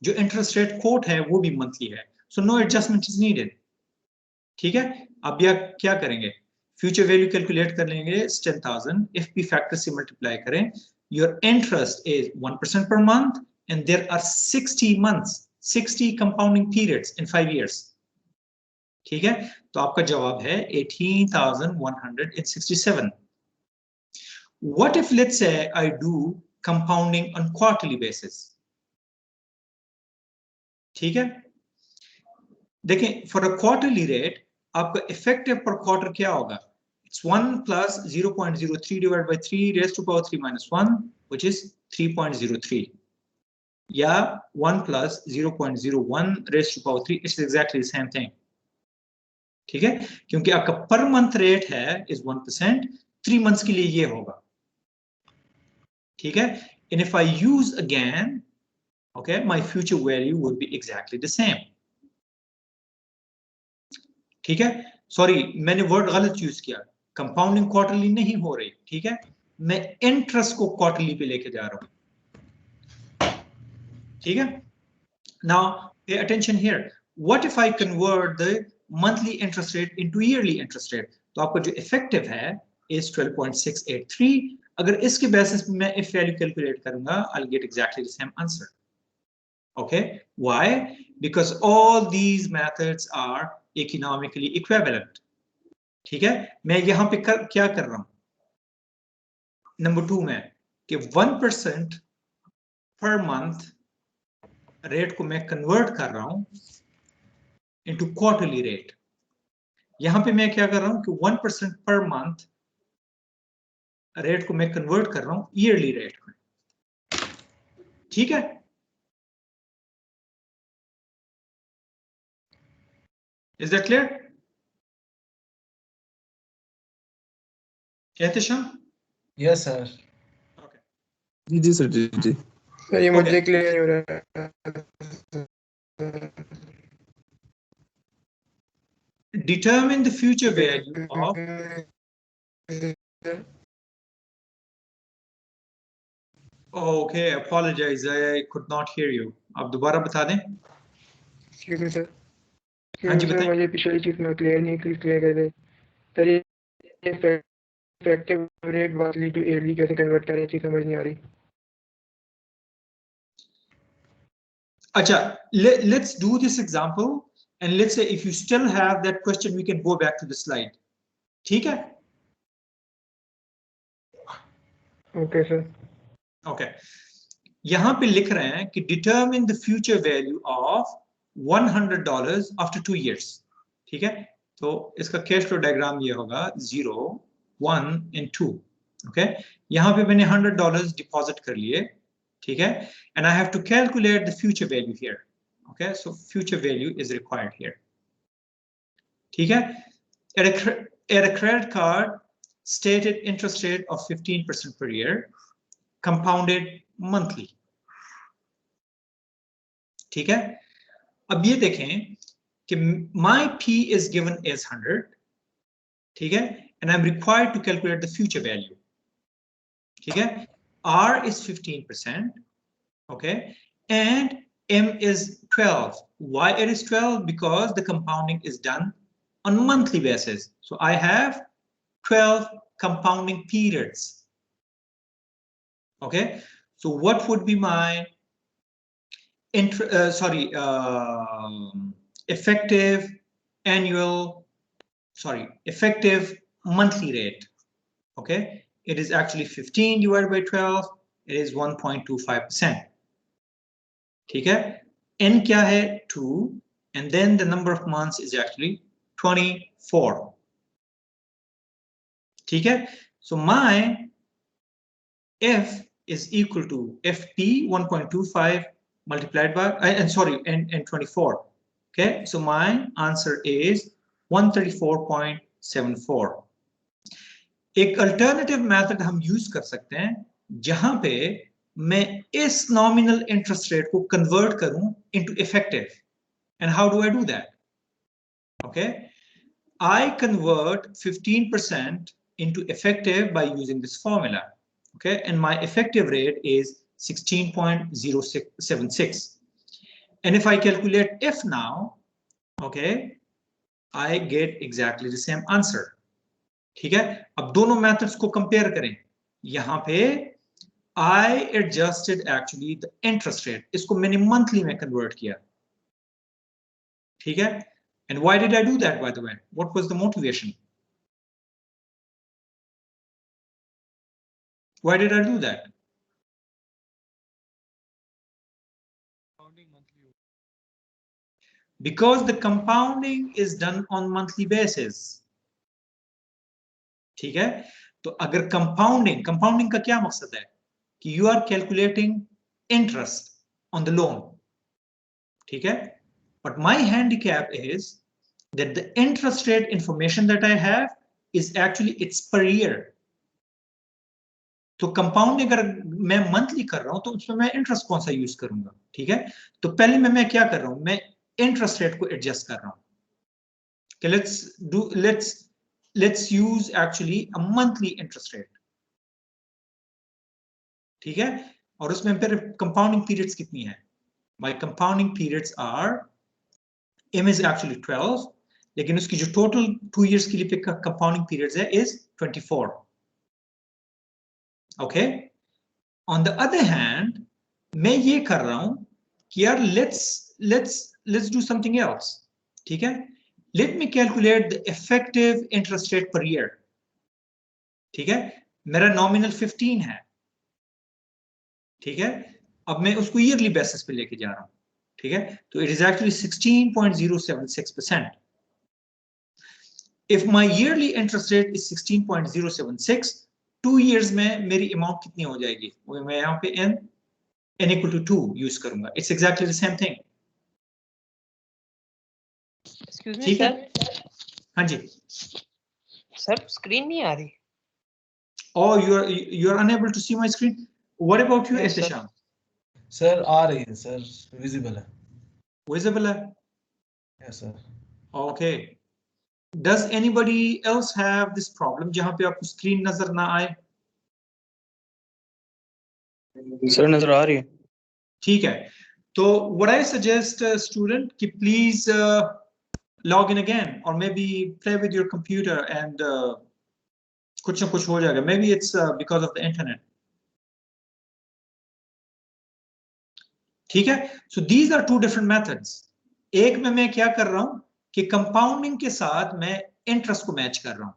जो interest rate quote है वो भी monthly है. So no adjustment is needed. ठीक है, अब यह क्या करेंगे? Future value calculate कर लेंगे 10,000. If p factor से multiply करें, your interest is 1% per month and there are 60 months, 60 compounding periods in 5 years. ठीक है, तो आपका जवाब है 18,167. What if let's say I do compounding on quarterly basis? ठीक है, देखें for a quarterly rate आपका effective per quarter क्या होगा? It's 1 plus 0.03 divided by 3 raised to power 3 minus 1, which is 3.03. Yeah, 1 plus 0.01 raised to power 3, it's exactly the same thing. ठीक है, क्योंकि आपका per month rate है is 1%, 3 months के लिए ये होगा. ठीक है, and if I use again, okay, my future value would be exactly the same. ठीक है, सॉरी मैंने वर्ड गलत यूज किया, कंपाउंडिंग क्वार्टरली नहीं हो रही. ठीक है, मैं इंटरेस्ट को क्वार्टरली पे लेके जा रहा हूं. ठीक है, now pay attention here. What if I convert the monthly interest rate into yearly interest rate? तो आपका जो इफेक्टिव है इज 12.683. अगर इसके बेसिस पे मैं इफ वैल्यू कैलकुलेट करूंगा, आई will gate exactly the same answer. Okay, why? Because all these methods are economically equivalent. ठीक है, मैं यहां पे क्या कर रहा हूं नंबर 2 में कि 1% पर मंथ रेट को मैं कन्वर्ट कर रहा हूं इनटू क्वार्टरली रेट. यहां पे मैं क्या कर रहा हूं कि 1% पर मंथ रेट को मैं कन्वर्ट कर रहा हूं ईयरली रेट में. ठीक है, is that clear? Ehtisham? Yes sir. जी सर, जी जी सर ये मुझे क्लियर नहीं हो रहा. Determine the future value of Okay, apologize, I could not hear you. आप दोबारा बता दें. Excuse me sir. हाँ जी बताएं. मुझे पिछली चीज में क्लियर नहीं क्लियर कर दे. सर ये effective rate monthly to yearly कैसे कन्वर्ट करें, चीज समझ नहीं आ रही. अच्छा, let's do this example and let's say if you still have that question we can go back to the slide. ठीक है? Okay sir. Okay. यहां पे लिख रहे हैं कि determine the future value of $100 after 2 years. ठीक है, तो इसका कैश फ्लो डायग्राम ये होगा 0, 1 and 2. ओके, यहां पे मैंने $100 डिपॉजिट कर लिए. ठीक है, and I have to calculate the future value here. Okay, so future value is required here. ठीक है, at a credit card stated interest rate of 15% per year, compounded monthly. ठीक है, अब ये देखें कि my P is given as 100. ठीक है, and I'm required to calculate the future value. ठीक है, R is 15%. Okay, and M is 12. Why it is 12? Because the compounding is done on monthly basis. So I have 12 compounding periods. Okay, so what would be my effective monthly rate? Okay, it is actually 15 divided by 12. It is 1.25%. ठीक है, n क्या है 2 and then the number of months is actually 24. ठीक है, so my F is equal to FP 1.25 multiplied by, and sorry, and 24. Okay, so my answer is 134.74. एक alternative method हम use कर सकते हैं जहां पे मैं इस नॉमिनल इंटरेस्ट रेट को कन्वर्ट करूं into effective. And how do I do that? Okay, I convert 15% into effective by using this formula. Okay, and my effective rate is 16.076. And if I calculate if now, okay, I get exactly the same answer. ठीक है, अब दोनों methods को compare करें. यहां पे I adjusted actually the interest rate. इसको मैंने monthly में convert किया. ठीक है, and why did I do that, by the way? What was the motivation? Why did I do that? Because the compounding is done on monthly basis. ठीक है, तो अगर कंपाउंडिंग का क्या मकसद है कि you are calculating interest on the loan. ठीक है, but my handicap is that the interest rate information that I have is actually it's per year. तो कंपाउंडिंग अगर मैं मंथली कर रहा हूं तो उसमें मैं इंटरेस्ट कौन सा यूज करूंगा? ठीक है, तो पहले मैं क्या कर रहा हूं, मैं इंटरेस्ट रेट को एडजस्ट कर रहा हूं. let's use actually a monthly interest rate. ठीक है, और उसमें फिर कंपाउंडिंग पीरियड्स कितनी है? My compounding periods are, M is actually 12, लेकिन उसकी जो टोटल 2 years के लिए कंपाउंडिंग पीरियड्स है is 24. Okay, on the other hand मैं ये कर रहा हूं कि यार let's do something else. ठीक है, let me calculate the effective interest rate per year. ठीक है, मेरा नॉमिनल 15 है. ठीक है, अब मैं उसको ईयरली बेसिस पे लेके जा रहा हूं. ठीक है, तो it is actually 16.076%. If my yearly interest rate is 16.076, 2 years में मेरी अमाउंट कितनी हो जाएगी? मैं यहाँ पे n equal to 2 यूज करूंगा. It's exactly the same thing. Excuse me ठीक है, सर. हाँ जी. सर स्क्रीन नहीं आ रही. Oh, you're unable to see my screen. What about you, Yes, sir. Ehtisham? Sir आ रही है सर, विजिबल है. Visible है? Yes sir. Okay. Does anybody else have this problem जहां पे आपको स्क्रीन नजर ना आए? सर नजर आ रही है. ठीक है, तो what I suggest student कि please log in again or maybe play with your computer and कुछ ना कुछ हो जाएगा. Maybe it's because of the internet. ठीक है, so these are two different methods. एक में मैं क्या कर रहा हूं कि कंपाउंडिंग के साथ मैं इंटरेस्ट को मैच कर रहा हूं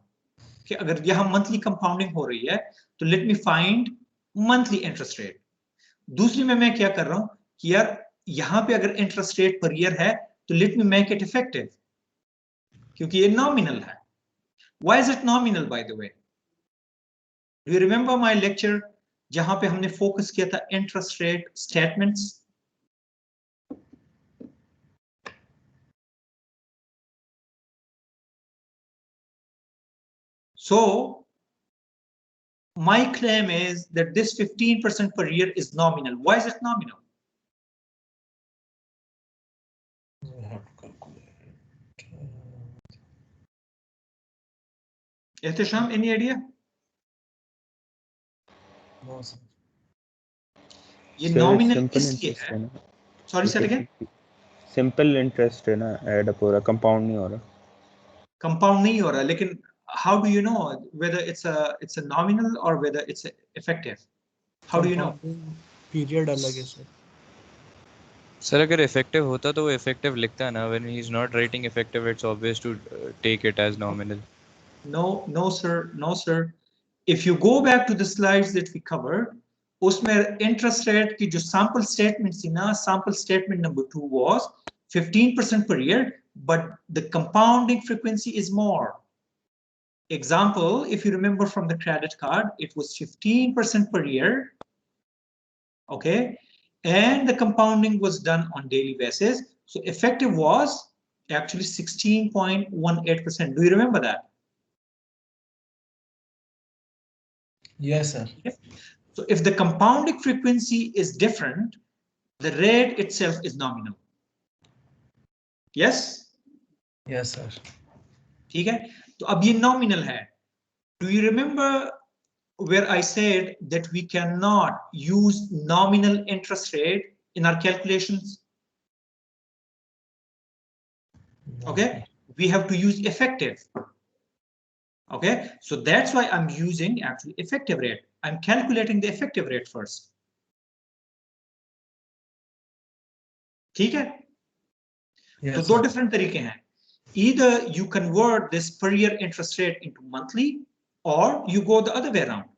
कि अगर यहां मंथली कंपाउंडिंग हो रही है तो let me find monthly interest rate. दूसरी में मैं क्या कर रहा हूं कि यार यहां पे अगर इंटरेस्ट रेट पर ईयर है तो let me make it effective क्योंकि ये नॉमिनल है. Why is it nominal by the way? Do you remember my lecture जहां पे हमने फोकस किया था interest rate statements? So my claim is that this 15% per year is nominal. Why is it nominal? Ehtisham, any idea? No, sir. ये Sir, nominal simple इसलिए interest है. है ना. Sorry, say it again. Simple interest है ना, add up हो रहा, compound नहीं हो रहा. Compound नहीं हो रहा, लेकिन how do you know whether it's a nominal or whether it's effective? How do you know? Period अलग है सर. सर अगर इफेक्टिव होता तो वो इफेक्टिव लिखता है ना. When he is not writing effective it's obvious to take it as nominal. No, sir. No, sir. If you go back to the slides that we covered, उसमें interest rate की जो sample statement थी ना, sample statement number 2 was 15% per year, but the compounding frequency is more. Example, if you remember from the credit card, it was 15% per year. Okay, and the compounding was done on daily basis. So effective was actually 16.18%. Do you remember that? Yes, sir. So if the compounding frequency is different, the rate itself is nominal. Yes? Yes, sir. ठीक है? तो अब ये nominal है. Do you remember where I said that we cannot use nominal interest rate in our calculations? Okay, we have to use effective. Okay, so that's why I'm using actually effective rate. I'm calculating the effective rate first. ठीक है? तो दो different तरीके हैं. Either you convert this per year interest rate into monthly, or you go the other way around.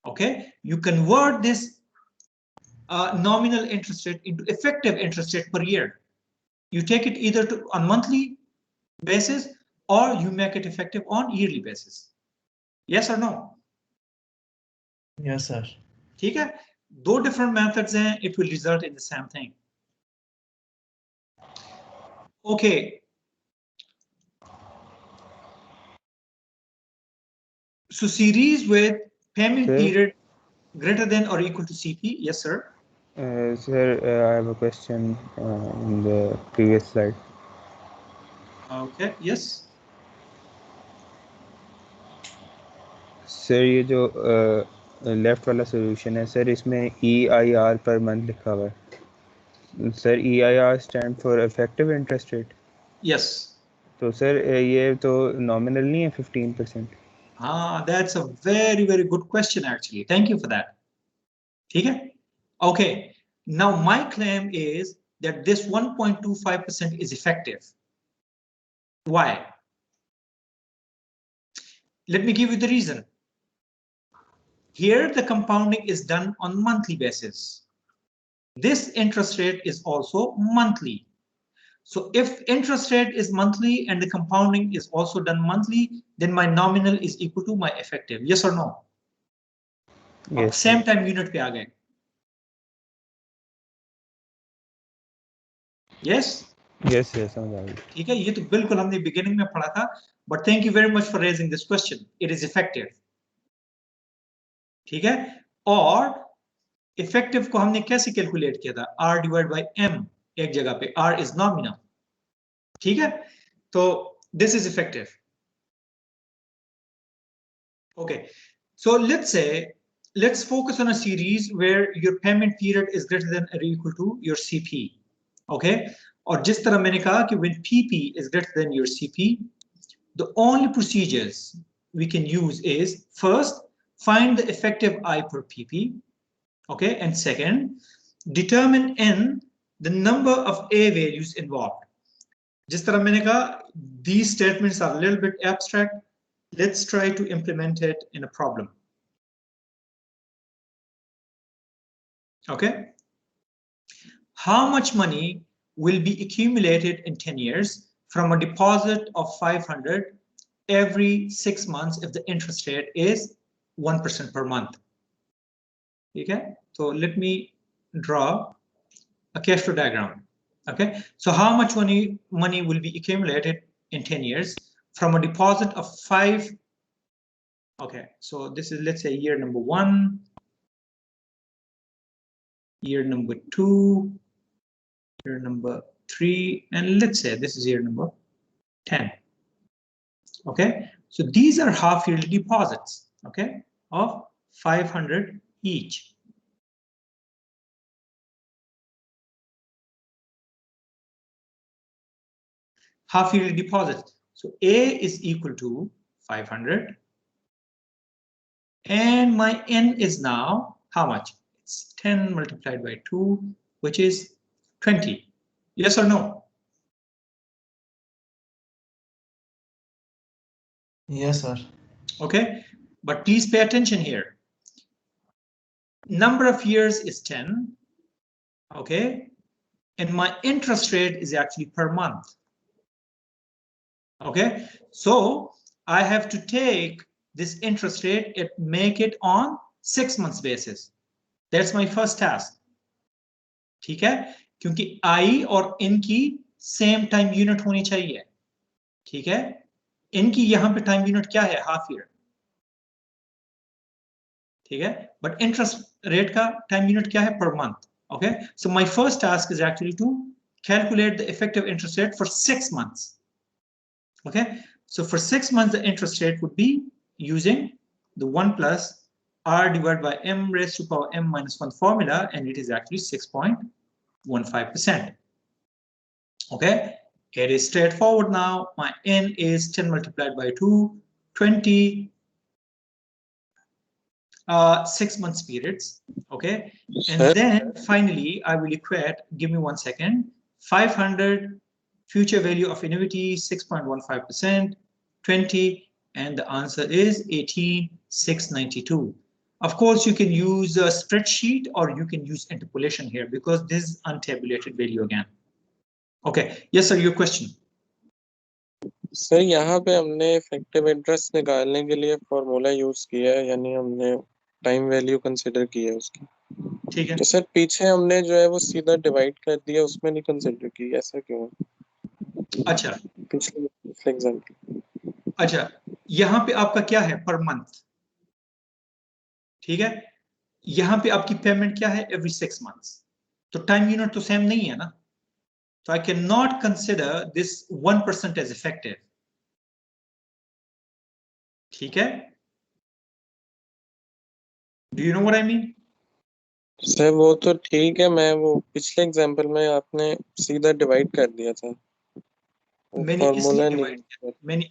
Okay, you convert this nominal interest rate into effective interest rate per year. You take it either on monthly basis or you make it effective on yearly basis. Yes or no? Yes, sir. ठीक है? दो different methods हैं, it will result in the same thing. Okay. So series with payment period greater than or equal to CP. Yes, sir. Sir, I have a question in the previous slide. Okay. Yes. Sir ये जो left वाला solution है sir इसमें EIR per month लिखा हुआ है sir EIR stand for effective interest rate Yes. तो sir ये तो नॉमिनल नहीं है 15%. That's a very good question actually. Thank you for that. ठीक है? Okay. Now my claim is that this 1.25% is effective. Why? Let me give you the reason. Here the compounding is done on monthly basis. This interest rate is also monthly. So if interest rate is monthly and the compounding is also done monthly, then my nominal is equal to my effective. Yes or no? Yes. Same time unit पे आ गए. Yes? Yes, yes, समझ आ गई. ठीक है, ये तो बिल्कुल हमने beginning में पढ़ा था, but thank you very much for raising this question. It is effective. ठीक है? और effective को हमने कैसे calculate किया था? R divided by M एक जगह पे. R is nominal. ठीक है? तो this is effective. Okay, so let's focus on a series where your payment period is greater than or equal to your CP. Okay, और जिस तरह मैंने कहा कि when PP is greater than your CP, the only procedures we can use is first find the effective I per PP. Okay, and second determine N the number of A values involved. जिस तरह मैंने कहा these statements are a little bit abstract. Let's try to implement it in a problem. Okay. How much money will be accumulated in 10 years from a deposit of 500 every 6 months if the interest rate is 1% per month? Okay. So let me draw a cash flow diagram. Okay. So how much money will be accumulated in 10 years from a deposit of 5? Okay, so this is, let's say, year number 1, year number 2, year number 3, and let's say this is year number 10. Okay, so these are half yearly deposits, okay, of 500 each. Half yearly deposits. So A is equal to 500. And my N is now how much? It's 10 multiplied by 2, which is 20. Yes or no? Yes, sir. Okay, but please pay attention here. Number of years is 10. Okay, and my interest rate is actually per month. Okay, so I have to take this interest rate and make it on 6 months basis. That's my first task. ठीक है, क्योंकि आई और इन की same time unit होनी चाहिए। ठीक है, इनकी यहां पे टाइम यूनिट क्या है, हाफ ईयर। ठीक है, बट इंटरेस्ट रेट का टाइम यूनिट क्या है, per month. Okay, so my first task is actually to calculate the effective interest rate for 6 months. Okay, so for 6 months the interest rate would be using the 1 plus r divided by m raised to power m minus 1 formula, and it is actually 6.15%. Okay, it is straightforward now. My n is 10 multiplied by 2, 20 6 months periods. Okay, and then finally I will equate, give me 1 second, 500 future value of annuity 6.15%, 20, and the answer is 18,692. Of course you can use a spreadsheet or you can use interpolation here because this is untabulated value again. Okay, yes sir, your question. Sir यहाँ पे हमने effective interest निकालने के लिए formula use किया है, यानी हमने टाइम वैल्यू कंसिडर की है उसकी। ठीक है, तो सर पीछे हमने जो है वो सीधा डिवाइड कर दिया, उसमें नहीं कंसिडर की, ऐसा क्यों है? अच्छा पिछले एग्जांपल। अच्छा, यहाँ पे आपका क्या है, पर मंथ। ठीक है, यहां पे आपकी पेमेंट क्या है, एवरी 6 months, तो टाइम यूनिट तो सेम नहीं है ना, तो I can not consider this 1% as effective. ठीक है, do you know what I mean? Sir वो तो ठीक है, मैं वो पिछले एग्जांपल में आपने सीधा डिवाइड कर दिया था, मैंने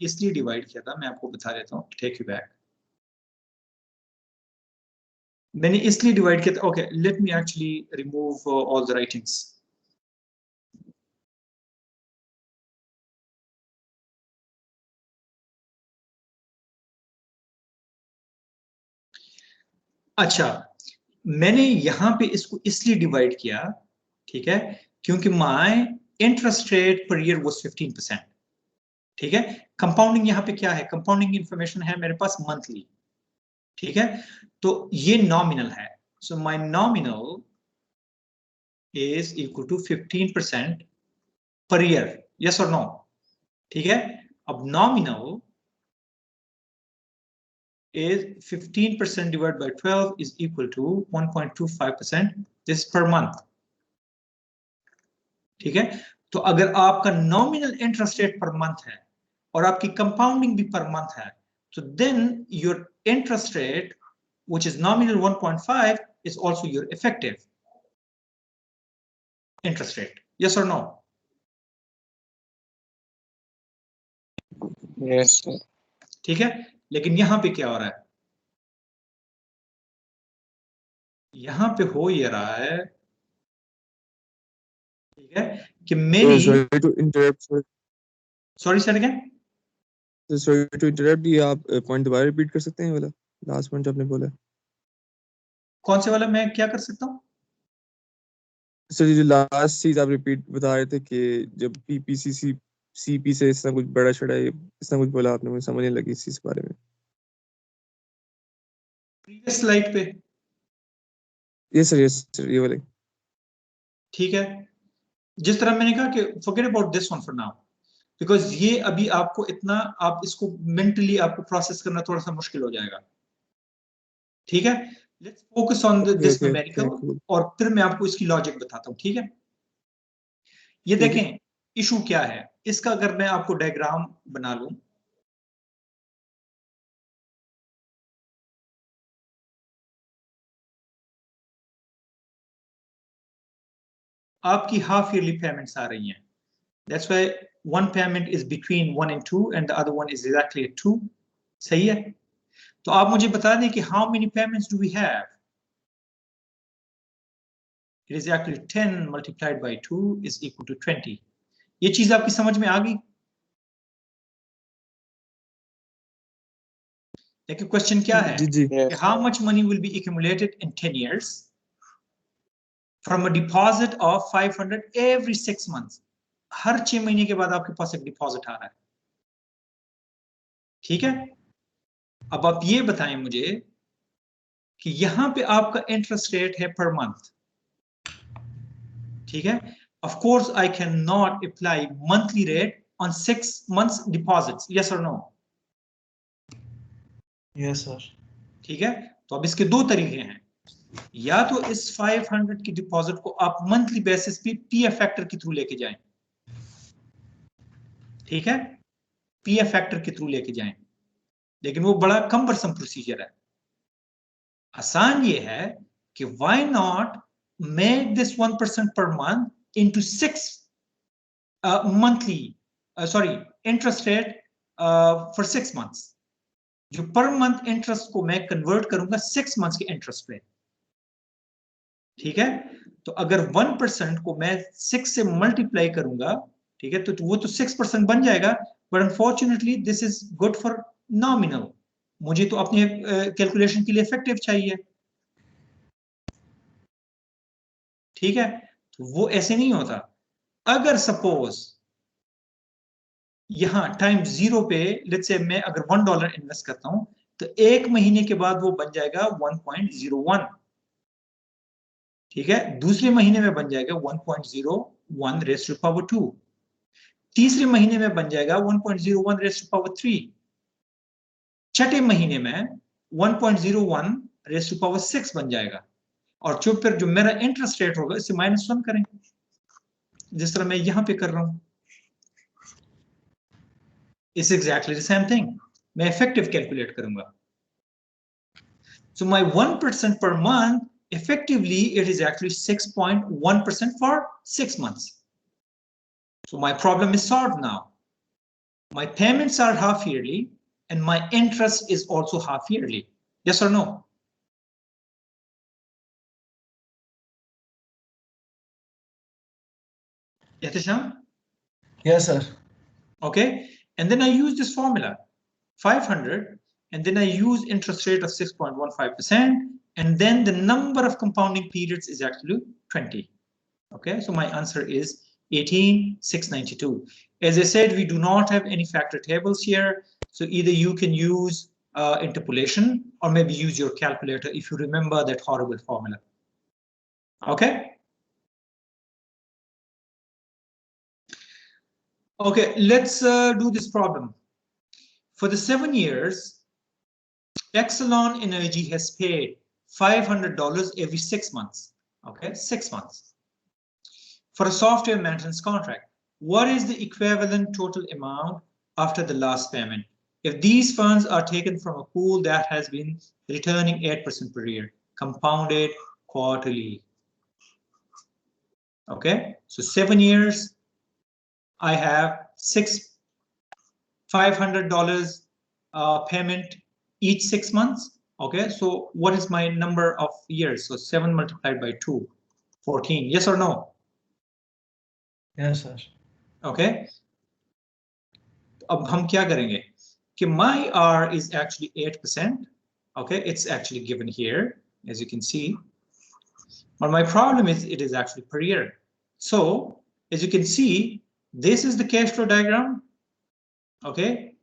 इसलिए डिवाइड किया था, मैं आपको बता देता हूँ, टेक यू बैक। मैंने इसलिए डिवाइड किया था, okay let me actually remove all the writings. अच्छा, मैंने यहां पे इसको इसलिए डिवाइड किया, ठीक है, क्योंकि my interest rate per year was 15%। ठीक है, कंपाउंडिंग यहां पे क्या है, कंपाउंडिंग इंफॉर्मेशन है मेरे पास मंथली। ठीक है, तो ये नॉमिनल है, so my nominal is equal to 15% per year, yes और नो। ठीक है, अब nominal is 15% divided by 12 is equal to 1.25%, this per month. ठीक है, तो अगर आपका nominal interest rate per month है और आपकी कंपाउंडिंग भी पर मंथ है, तो then your interest rate which is nominal 1.5 is also your effective interest rate, yes or no? Yes sir. ठीक है, लेकिन यहां पे क्या हो रहा है, यहां पे हो ये रहा है, ठीक है, कि मेरी sorry to interrupt sir. Sorry sir again, sorry to interrupt, ये आप पॉइंट दोबारा रिपीट कर सकते हैं वाला लास्ट पॉइंट आपने बोला? कौन से वाला मैं क्या कर सकता हूँ? सर ये जो लास्ट चीज आप रिपीट बता रहे थे कि जब पीपीसीसी सीपी से इस तरह कुछ बड़ा छड़ा है, इस तरह कुछ बोला आपने, मुझे समझ नहीं लगी इस चीज के बारे में। प्रीवियस स्लाइड पे, यस सर ये वाले। ठीक है, जिस तरह मैंने कहा कि forget about this one for now, because ये अभी आपको इतना, आप इसको मेंटली आपको प्रोसेस करना थोड़ा सा मुश्किल हो जाएगा। ठीक है, let's focus on this numerical, और फिर मैं आपको इसकी लॉजिक बताता हूँ। ठीक है, ये देखें इशू क्या है इसका, अगर मैं आपको डायग्राम बना लूं, आपकी हाफ ईयरली पेमेंट्स आ रही हैं, that's why one payment is between 1 and 2 and the other one is exactly at 2, सही है। तो आप मुझे बता दें कि how many payments do we have? It is actually 10 multiplied by 2 is equal to 20. ये चीज आपकी समझ में आ गई? देखिए क्वेश्चन क्या है, कि how much money will be accumulated in 10 years from a deposit of 500 every 6 months. हर 6 महीने के बाद आपके पास एक डिपॉजिट आ रहा है। ठीक है, अब आप ये बताएं मुझे कि यहां पे आपका इंटरेस्ट रेट है पर मंथ, ठीक है. Of course, I cannot apply monthly rate on 6 months deposits. Yes or no? Yes, sir. ठीक है. तो अब इसके दो तरीके हैं. या तो इस 500 की डिपॉजिट को आप मंथली बेसिस पे पीएफ फैक्टर के थ्रू लेके जाएं. ठीक है, पीएफ फैक्टर के थ्रू लेके जाएं, लेकिन वो बड़ा कम्बरसम प्रोसीजर है. आसान ये है कि why not make this 1% per month into 6 monthly interest rate for 6 months. जो पर मंथ इंटरेस्ट को मैं कन्वर्ट करूंगा 6 मंथ्स के इंटरेस्ट पे. ठीक है, तो अगर 1% को मैं 6 से मल्टीप्लाई करूंगा, ठीक है, तो वो तो 6% बन जाएगा. But unfortunately this is good for nominal. मुझे तो अपनी कैलकुलेशन के लिए इफेक्टिव चाहिए. ठीक है, तो वो ऐसे नहीं होता. अगर सपोज यहां टाइम 0 पे लेट्स से मैं अगर $1 इन्वेस्ट करता हूं, तो एक महीने के बाद वो बन जाएगा 1.01. ठीक है, दूसरे महीने में बन जाएगा 1.01 रेज़ टू पावर 2. तीसरे महीने में बन जाएगा 1.01 रेज़ टू पावर 3. छठे महीने में 1.01 रेज़ टू पावर 6 बन जाएगा. और फिर जो मेरा इंटरेस्ट रेट होगा इसे -1 करें, जिस तरह मैं यहां पे कर रहा हूं. It's exactly the same thing. मैं effective calculate करूंगा. So my 1% per month, effectively it is actually 6.1% for 6 months. So my problem is solved now. My payments are half yearly and my interest is also half yearly. Yes or no? Yahtisham? Yes, sir. Okay, and then I use this formula 500, and then I use interest rate of 6.15%, and then the number of compounding periods is actually 20. Okay, so my answer is 18,692. As I said, we do not have any factor tables here, so either you can use interpolation or maybe use your calculator if you remember that horrible formula. Okay. Okay, let's do this problem. For the 7 years, Exelon Energy has paid $500 every 6 months. Okay, 6 months. For a software maintenance contract, what is the equivalent total amount after the last payment if these funds are taken from a pool that has been returning 8% per year, compounded quarterly? Okay, so 7 years, I have $500 payment each 6 months. Okay, so what is my number of years? So 7 multiplied by 2, 14. Yes or no? Yes, sir. Okay. अब हम क्या करेंगे कि my R is actually 8%. Okay, it's actually given here, as you can see. But my problem is it is actually per year. So, as you can see, this is the cash flow diagram. Okay,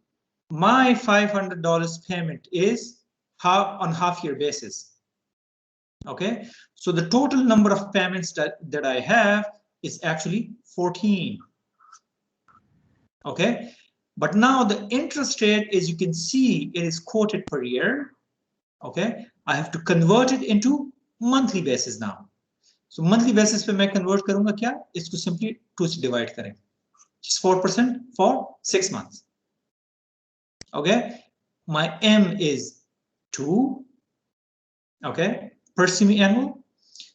my $500 payment is on half-year basis. Okay, so the total number of payments that I have is actually 14. Okay, but now the interest rate, as you can see, it is quoted per year. Okay, I have to convert it into monthly basis now. So monthly basis पे मैं convert करूँगा क्या? इसको simply 2 से divide करें. It's 4% for 6 months. Okay, my M is 2. Okay, per semi-annual.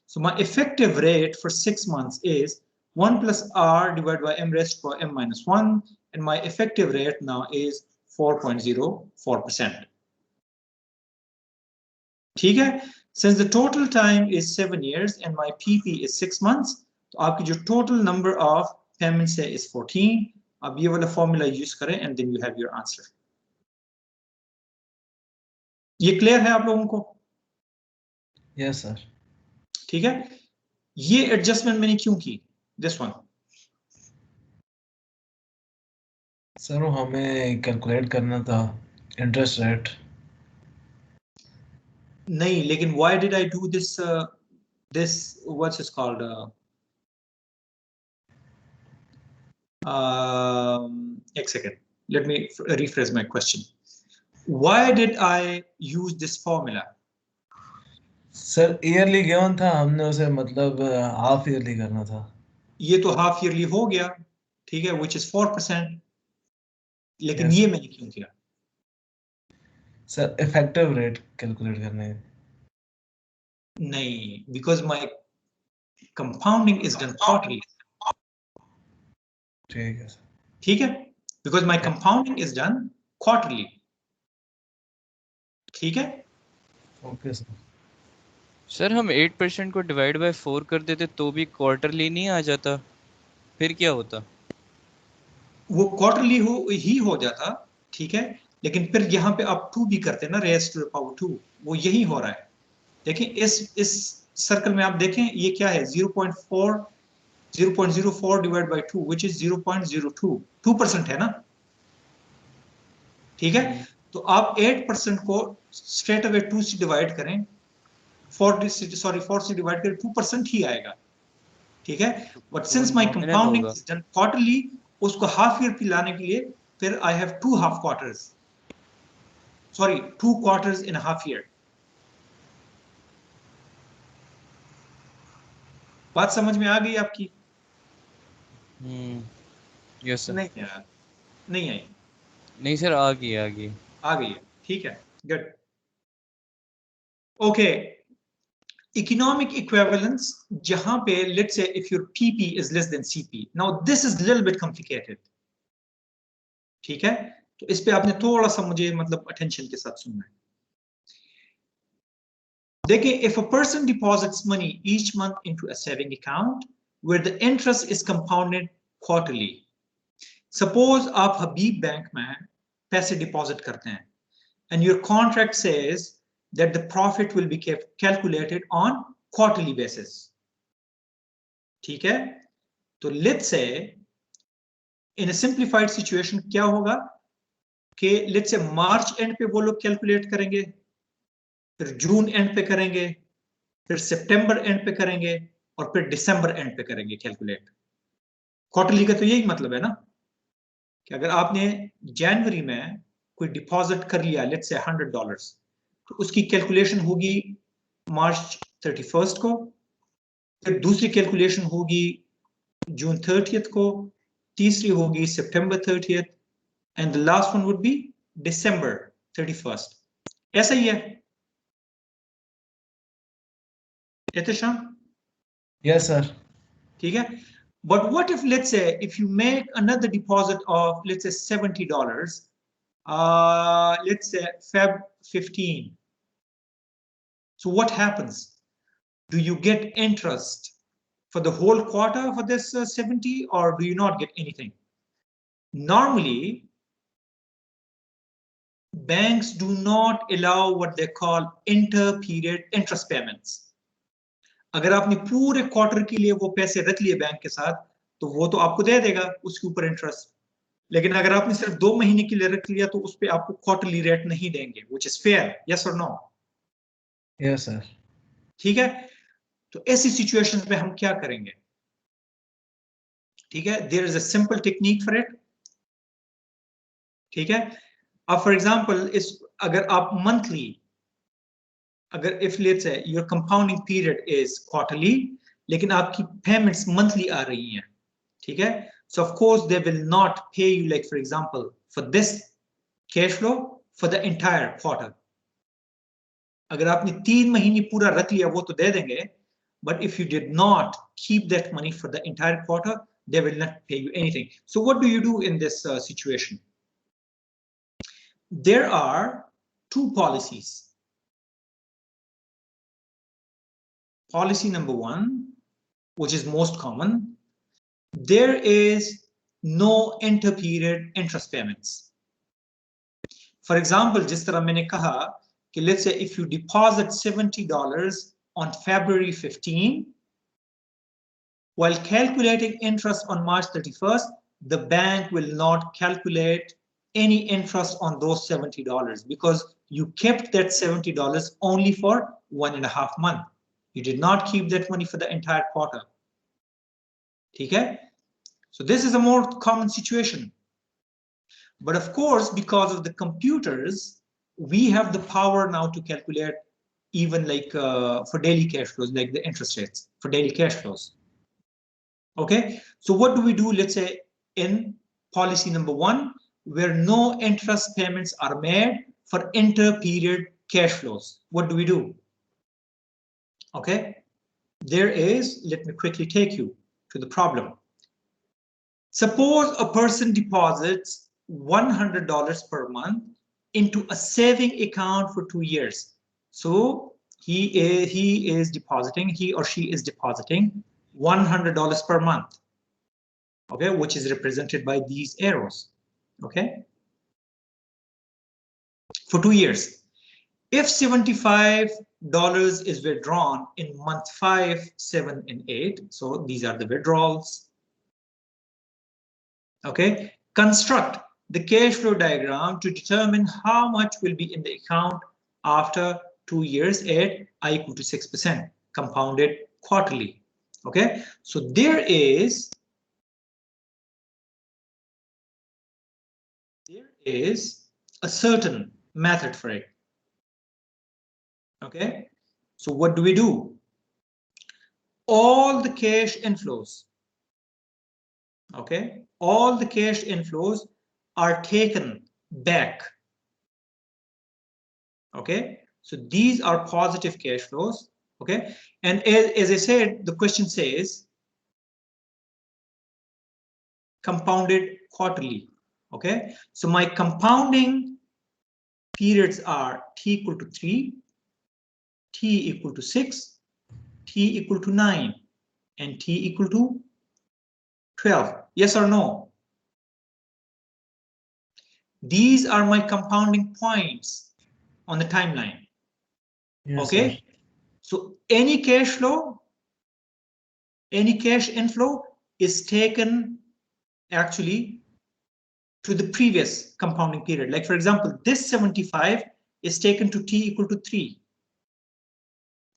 So my effective rate for 6 months is 1 plus R divided by M raised to power M minus 1, and my effective rate now is 4.04%. ठीक है, since the total time is 7 years and my PP is 6 months, तो आपकी जो total number of payments है is 14. अब ये वाला formula use करें and then you have your answer. ये clear है आप लोगों को? Yes, sir. ठीक है, ये adjustment मैंने क्यों की? This one. सर वो हमें कैलकुलेट करना था इंटरेस्ट रेट. नहीं, लेकिन why did I do this this what's it called एक second, let me rephrase my question. Why did I use this formula? Sir yearly given था, हमने उसे मतलब हाफ ईयरली करना था। ये तो हाफ ईयरली हो गया, ठीक है, which is 4%, लेकिन Yes. ये मैंने क्यों किया? सर इफेक्टिव रेट कैलकुलेट करने हैं। नहीं, because my compounding is done quarterly. ठीक है सर। ठीक है, because my compounding is done quarterly. ठीक है, ओके सर। सर हम 8% को डिवाइड बाय 4 कर देते तो भी क्वार्टरली नहीं आ जाता, फिर क्या होता? वो क्वार्टरली ही हो जाता, ठीक है, लेकिन फिर यहाँ पे आप 2 भी करते ना, रेज टू द पावर 2, वो यही हो रहा है। देखें इस सर्कल में आप देखें ये क्या है, 0.04 डिवाइड बाय 2 व्हिच इज 0.02, 2% है ना, ठीक है। तो आप 8% को स्ट्रेट अवे 2 से डिवाइड करें, 4 से डिवाइड करें, 2% ही आएगा, ठीक है। But since my compounding is done quarterly, उसको हाफ ईयर पे लाने के लिए फिर I have 2 half quarters, sorry 2 quarters in half year. बात समझ में आ गई आपकी? Yes sir. नहीं यार, नहीं आई। नहीं सर, आ गई आ गई है, ठीक है, गुड। ओके, economic equivalence, जहां पे let's say if your PP is less than CP, now this is little bit complicated, ठीक है। तो इस पे आपने थोड़ा सा मुझे मतलब अटेंशन के साथ सुनना है। देखिए, if a person deposits money each month into a saving account where the interest is compounded quarterly, suppose आप हबीब बैंक में पैसे डिपॉजिट करते हैं and your contract says that the profit will be calculated on quarterly basis, ठीक है। तो let's say in a simplified situation क्या होगा कि let's say मार्च एंड पे वो लोग कैलकुलेट करेंगे, फिर जून एंड पे करेंगे, फिर सितंबर एंड पे करेंगे, और फिर दिसंबर एंड पे करेंगे कैलकुलेट। क्वार्टरली का तो यही मतलब है ना, कि अगर आपने जनवरी में कोई डिपॉजिट कर लिया लेट्स से $100, तो उसकी कैलकुलेशन होगी मार्च 31 को, फिर दूसरी कैलकुलेशन होगी जून 30 को, तीसरी होगी सितंबर 30, and the last one would be December 31। ऐसा ही है एहतशाम? Yes sir. ठीक है, but what if let's say if you make another deposit of let's say $70, let's say Feb 15, so what happens? Do you get interest for the whole quarter for this 70, or do you not get anything? Normally banks do not allow what they call inter-period interest payments. अगर आपने पूरे quarter के लिए वो पैसे रख लिए bank के साथ, तो वो तो आपको दे देगा उसके ऊपर इंटरेस्ट, लेकिन अगर आपने सिर्फ 2 महीने के लिए रख लिया तो उस पर आपको क्वार्टरली रेट नहीं देंगे, which is fair, yes or no? Yes sir. ठीक है, तो ऐसी सिचुएशंस में हम क्या करेंगे? ठीक है, there is a simple technique for it, ठीक है। अब फॉर एग्जांपल इस अगर आप मंथली, अगर if let's say your compounding period is quarterly, लेकिन आपकी पेमेंट्स मंथली आ रही हैं, ठीक है, so of course they will not pay you like for example for this cash flow for the entire quarter. अगर आपने 3 महीने पूरा रख लिया वो तो दे देंगे, but if you did not keep that money for the entire quarter, they will not pay you anything. So what do you do in this situation? There are 2 policies. Policy number 1, which is most common, there is no inter-period interest payments. For example, जिस तरह मैंने कहा कि let's say if you deposit $70 on February 15, while calculating interest on March 31st, the bank will not calculate any interest on those $70 because you kept that $70 only for 1.5 months. You did not keep that money for the entire quarter. ठीक है? So this is a more common situation. But of course, because of the computers, we have the power now to calculate even like for daily cash flows, like the interest rates for daily cash flows. Okay, so what do we do? Let's say in policy number 1, where no interest payments are made for inter-period cash flows. What do we do? Okay, there is, let me quickly take you to the problem. Suppose a person deposits $100 per month into a saving account for 2 years. So he or she is depositing $100 per month, okay, which is represented by these arrows, okay, for 2 years. If $75 is withdrawn in month 5, 7, and 8, so these are the withdrawals, okay, construct the cash flow diagram to determine how much will be in the account after 2 years at I equal to 6%, compounded quarterly. Okay, so there is a certain method for it. Okay, so what do we do? All the cash inflows, okay, all the cash inflows are taken back. Okay, so these are positive cash flows. Okay, and as I said, the question says compounded quarterly. Okay, so my compounding periods are t equal to 3, t equal to 6, t equal to 9, and t equal to 12. Yes or no? These are my compounding points on the timeline. Yes, okay, sir. so any cash flow, any cash inflow is taken actually to the previous compounding period. Like for example, this 75 is taken to t equal to 3.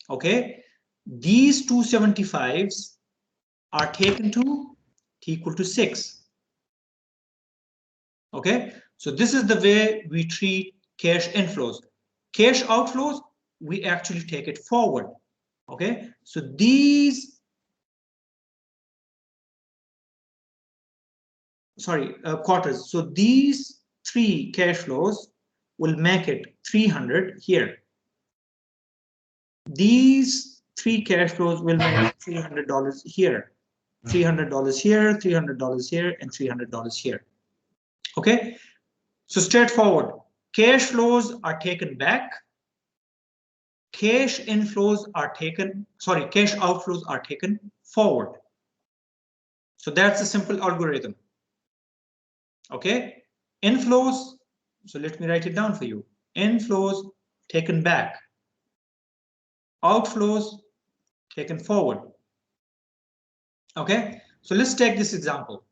Okay, these two 75s are taken to t equal to 6. Okay, so this is the way we treat cash inflows. Cash outflows, we actually take it forward. Okay, so these, quarters. So these 3 cash flows will make it 300 here. These 3 cash flows will make $300 here, $300 here, $300 here, and $300 here. Okay, so straightforward. Cash flows are taken back. Cash inflows are taken, cash outflows are taken forward. So that's a simple algorithm. Okay, inflows, so let me write it down for you. Inflows taken back, outflows taken forward. Okay, so let's take this example.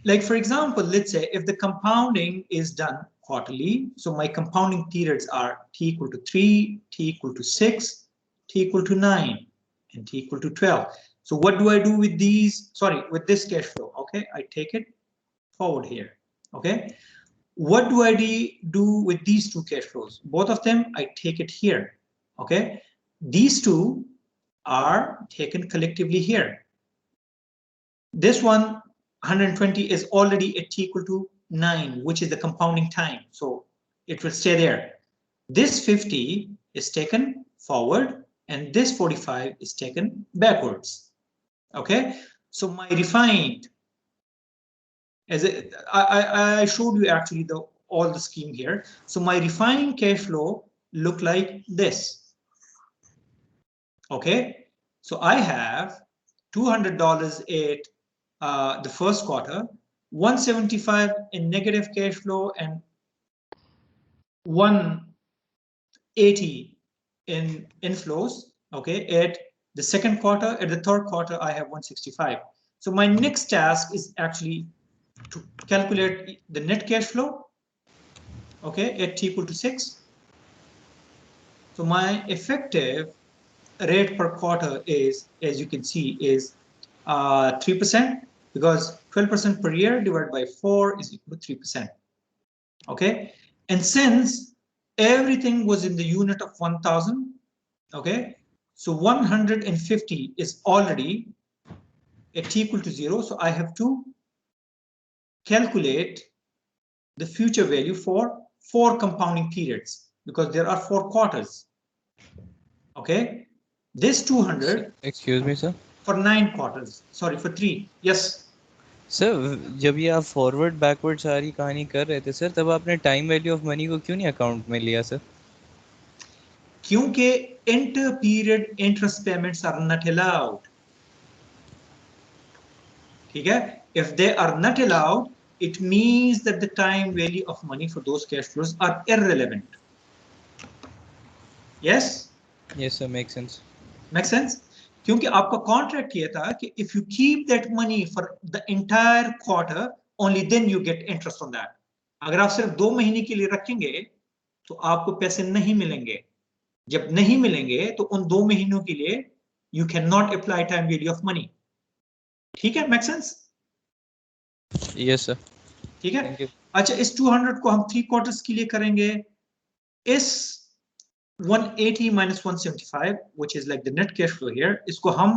Like for example, let's say if the compounding is done quarterly, so my compounding periods are t equal to 3, t equal to 6, t equal to 9, and t equal to 12. So what do I do with these? With this cash flow? Okay, I take it forward here. Okay, what do I do with these 2 cash flows? Both of them, I take it here. Okay, these 2 are taken collectively here. This one, 120, is already at t equal to 9, which is the compounding time. So it will stay there. This 50 is taken forward, and this 45 is taken backwards. Okay, so my refined, I showed you actually all the scheme here. So my refined cash flow look like this. Okay, so I have $200 at the first quarter, 175 in negative cash flow, and 180 in inflows. Okay, at the second quarter, at the third quarter, I have 165. So my next task is actually to calculate the net cash flow. Okay, at t equal to 6. So my effective rate per quarter is, as you can see, is 3% because 12% per year divided by 4 is equal to 3%. Okay, and since everything was in the unit of 1000, okay, so 150 is already at t equal to 0, so I have to calculate the future value for 4 compounding periods because there are 4 quarters. Okay, this 200. Excuse me, sir. For 9 quarters. Sorry, for 3. Yes. Sir जब ये आप forward backward सारी कहानी कर रहे थे sir, तब आपने टाइम वैल्यू ऑफ मनी को क्यों नहीं अकाउंट में लिया सर? क्योंकि inter period interest payments are not allowed. ठीक है, if they are not allowed, it means that the time value of money for those cash flows are irrelevant. Yes? Yes sir, makes sense. Make sense? क्योंकि आपका contract ये था कि if you keep that money for the entire quarter, only then you get interest on that. अगर आप सिर्फ 2 महीने के लिए रखेंगे तो आपको पैसे नहीं मिलेंगे. जब नहीं मिलेंगे तो उन 2 महीनों के लिए you cannot apply time value of money. ठीक है? Make sense? Yes sir. ठीक है. अच्छा, इस 200 को हम 3 quarters के लिए करेंगे. इस 180 minus 175, which is like the net cash flow here, इसको हम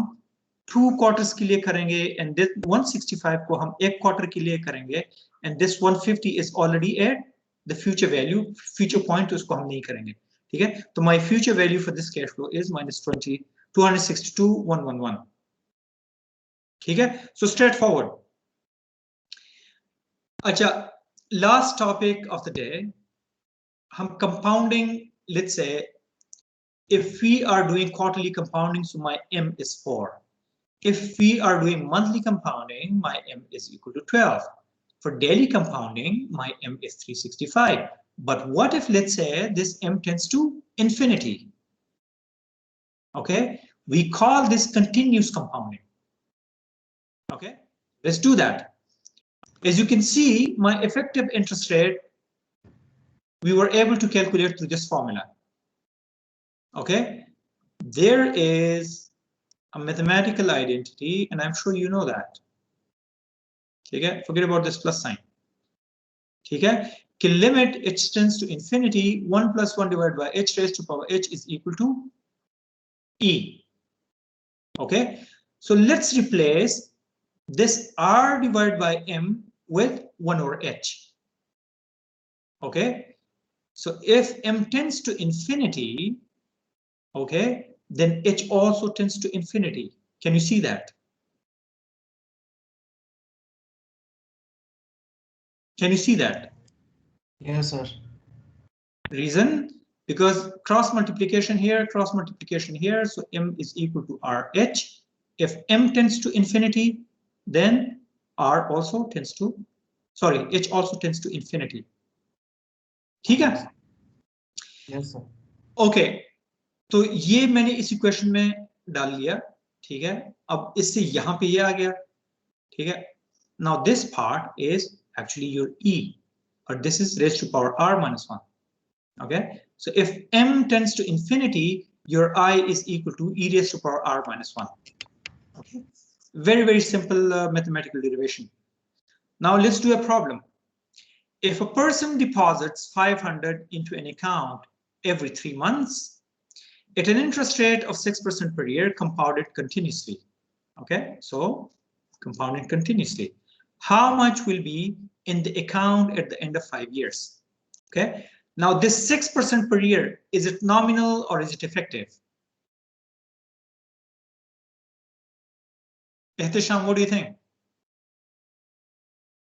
2 quarters के लिए करेंगे, and this 165 को हम 1 quarter के लिए करेंगे, and this 150 is already at the future value, future point, तो इसको हम नहीं करेंगे. ठीक है, तो my future value for this cash flow is minus 262,111. ठीक है, so straightforward. अच्छा, last topic of the day, हम compounding. Let's say if we are doing quarterly compounding, so my M is 4. If we are doing monthly compounding, my M is equal to 12. For daily compounding, my M is 365. But what if, let's say, this M tends to infinity? Okay, we call this continuous compounding. Okay, let's do that. As you can see, my effective interest rate, we were able to calculate through this formula. Okay, there is a mathematical identity, and I'm sure you know that. Okay, forget about this plus sign. Okay, can limit h tends to infinity, 1 plus 1 divided by h raised to power h is equal to e. Okay, so let's replace this r divided by m with 1 over h. Okay, so if m tends to infinity, okay, then h also tends to infinity. Can you see that? Can you see that? Yes, sir. Reason? Because cross multiplication here, cross multiplication here, so m is equal to rh. If m tends to infinity, then r also tends to, sorry, h also tends to infinity. ठीक है? Yes, sir. Okay, तो ये मैंने इस equation में डाल लिया. ठीक है, अब इससे यहां पे ये आ गया. ठीक है, now this part is actually your e, but this is raised to power r minus 1. Okay, so if m tends to infinity, your I is equal to e raised to power r minus 1. Okay, very, very simple mathematical derivation. Now let's do a problem. If a person deposits 500 into an account every 3 months at an interest rate of 6% per year, compounded continuously. Okay, so compounded continuously. How much will be in the account at the end of 5 years? Okay, now this 6% per year, is it nominal or is it effective? Ehtisham, what do you think?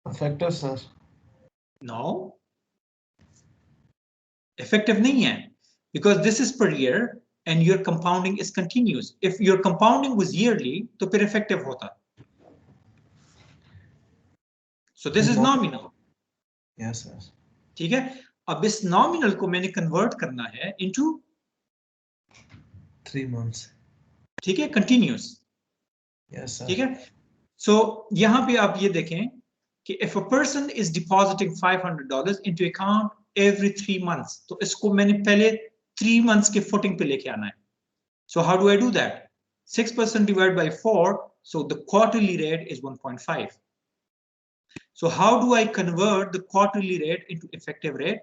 Effective, sir. No. Effective nahi hai, because this is per year and your compounding is continuous. If your compounding was yearly, to phir effective hota. So this is nominal. Yes, sir. ठीक है, अब इस nominal को मैंने convert करना है into 3 months. ठीक है, continuous. Yes, sir. ठीक है, so यहाँ पे आप ये देखें कि if a person is depositing $500 into account every 3 months, तो इसको मैंने पहले 3 months के footing पे लेके आना है. So how do I do that? 6% divided by 4 So the quarterly rate is 1.5. So how do I convert the quarterly rate into effective rate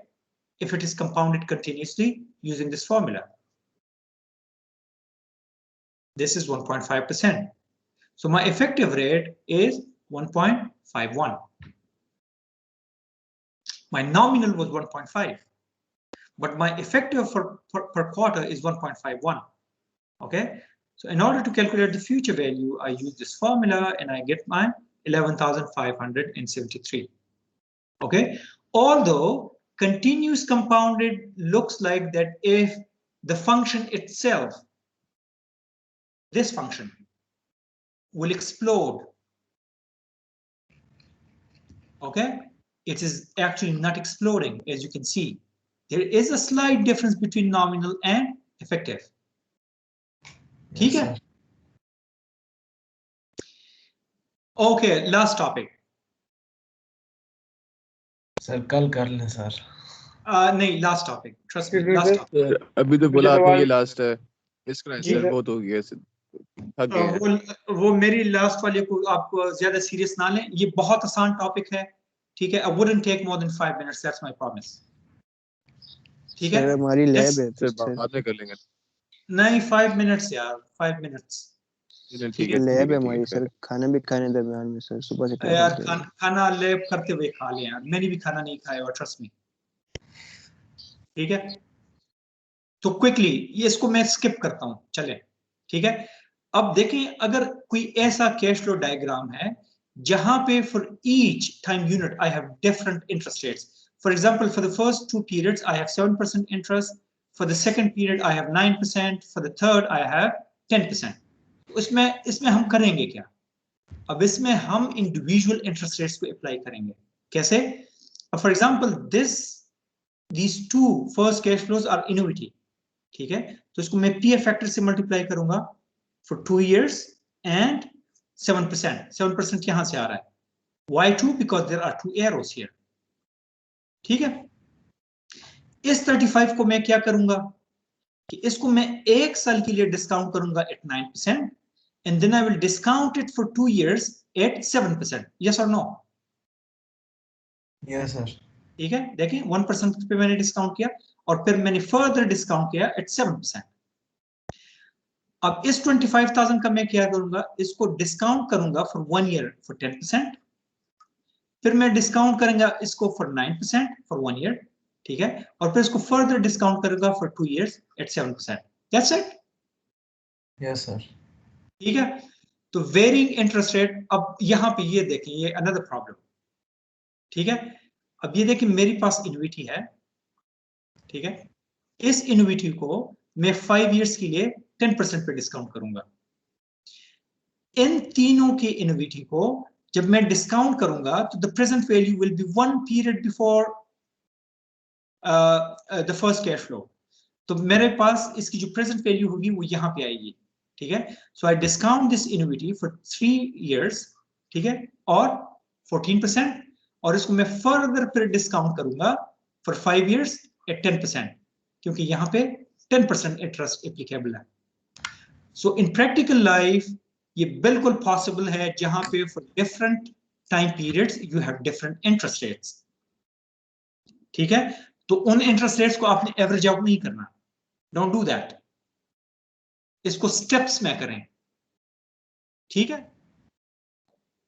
if it is compounded continuously using this formula? This is 1.5%. So my effective rate is 1.51. My nominal was 1.5, but my effective per quarter is 1.51. Okay, so in order to calculate the future value, I use this formula and I get my 11,573. Okay, although continuous compounded looks like that if the function itself, this function, will explode. Okay, it is actually not exploding, as you can see. There is a slight difference between nominal and effective. ठीक है? Okay, last topic. Sir कल कर लें sir. नहीं, last topic. Trust me, last topic. Sir अभी तो बोला आपने ये लास्ट है. इसका सर बहुत हो गया सर. थक गए हैं. वो मेरी लास्ट वाले को आप ज्यादा सीरियस ना लें. ये बहुत आसान टॉपिक है. ठीक है? I wouldn't take more than 5 minutes. That's my promise. ठीक है? सर हमारी लैब है. सर बाद में कर लेंगे. नहीं, 5 minutes यार, 5 minutes. ठीक है, लैब है हमारी सर. खाना भी खाने दरमियान में सर, सुबह से यार खाना लैब करते हुए खा लें यार. मैंने भी खाना नहीं खाया हुआ, ट्रस्ट मी. ठीक है? तो क्विकली ये इसको मैं स्किप करता हूं. चले, ठीक है? अब देखें, अगर कोई ऐसा कैश फ्लो डायग्राम है जहां पे for each time unit I have different interest rates. For example, for the first 2 periods I have 7% interest, for the second period I have 9%, for the third I have 10%. इसमें हम करेंगे क्या? अब इसमें हम इंडिविजुअल इंटरेस्ट रेट्स को apply करेंगे. कैसे? For example these two first cash flows are annuity. ठीक है? तो इसको मैं पी फैक्टर से मल्टीप्लाई करूंगा for 2 years and 7%. 7% यहां से आ रहा है. Why 2? Because there are 2 arrows here. ठीक है? इस 35 को मैं क्या करूंगा कि इसको मैं 1 साल के लिए डिस्काउंट करूंगा at 9% and then I will discount it for 2 years at 7%. Yes or no? Yes sir. ठीक है? देखिए 1% पे मैंने डिस्काउंट किया और फिर मैंने फर्दर डिस्काउंट किया at 7%. अब इस 25,000 का मैं क्या करूंगा? इसको डिस्काउंट करूंगा for 1 year for 10%. फिर मैं डिस्काउंट करूंगा इसको for 9% for 1 year. ठीक है? और फिर इसको फर्दर डिस्काउंट करूंगा for 2 years at 7%. That's it? Yes sir. ठीक है? तो वेरिंग इंटरेस्ट रेट. अब यहां पे ये देखें, ये अनदर प्रॉब्लम. ठीक है? अब ये देखिए मेरे पास इन्विटी है. ठीक है? इस इन्विटी को मैं 5 years के लिए 10% पे डिस्काउंट करूंगा. इन तीनों के इन्विटी को जब मैं डिस्काउंट करूंगा तो the present value will be 1 period before the first cash flow. तो मेरे पास इसकी जो प्रेजेंट वैल्यू होगी वो यहां पे आएगी. ठीक है? सो आई डिस्काउंट दिस इन्विटी फॉर 3 years. ठीक है? और 14%. और इसको मैं फर्दर फिर डिस्काउंट करूंगा फॉर 5 years at 10%, क्योंकि यहां पे 10% इंटरेस्ट एप्लीकेबल है. सो इन प्रैक्टिकल लाइफ ये बिल्कुल पॉसिबल है जहां पे for different time periods you have different interest rates. ठीक है? तो उन इंटरेस्ट रेट्स को आपने एवरेज आउट नहीं करना. Don't do that. इसको स्टेप्स में करें. ठीक है?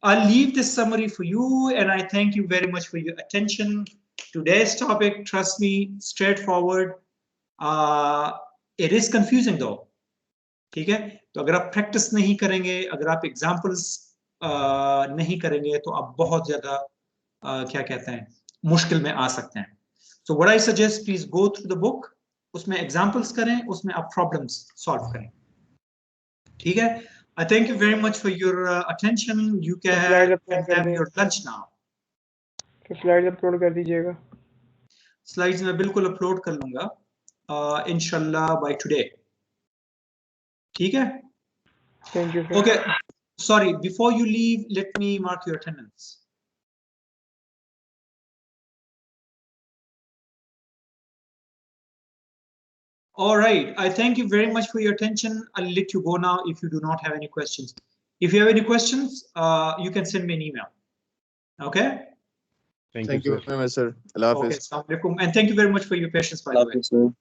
I'll leave this summary for you and I thank you very much for your attention. Today's topic, trust me, straightforward. It is confusing though. ठीक है? तो अगर आप प्रैक्टिस नहीं करेंगे, अगर आप एग्जाम्पल्स नहीं करेंगे तो आप बहुत ज्यादा क्या कहते हैं, मुश्किल में आ सकते हैं. So what I suggest, please go through the book. उसमें एग्जाम्पल्स करें, उसमें आप प्रॉब्लम्स सॉल्व करें. ठीक है? I thank you very much for your attention. You can have your lunch now. तो स्लाइड्स अपलोड कर दीजिएगा. स्लाइड्स मैं बिल्कुल अपलोड कर लूंगा इंशाल्लाह by today. ठीक है? Thank you. Okay. Sorry, before you leave, let me mark your attendance. All right. I thank you very much for your attention. I'll let you go now if you do not have any questions. If you have any questions, you can send me an email. Okay. Thank you very much, sir. Allah Okay. Hafiz. Assalamu alaikum. And thank you very much for your patience, by the way. sir.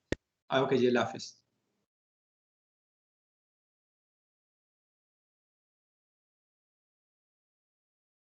Okay, ji, Allah Hafiz.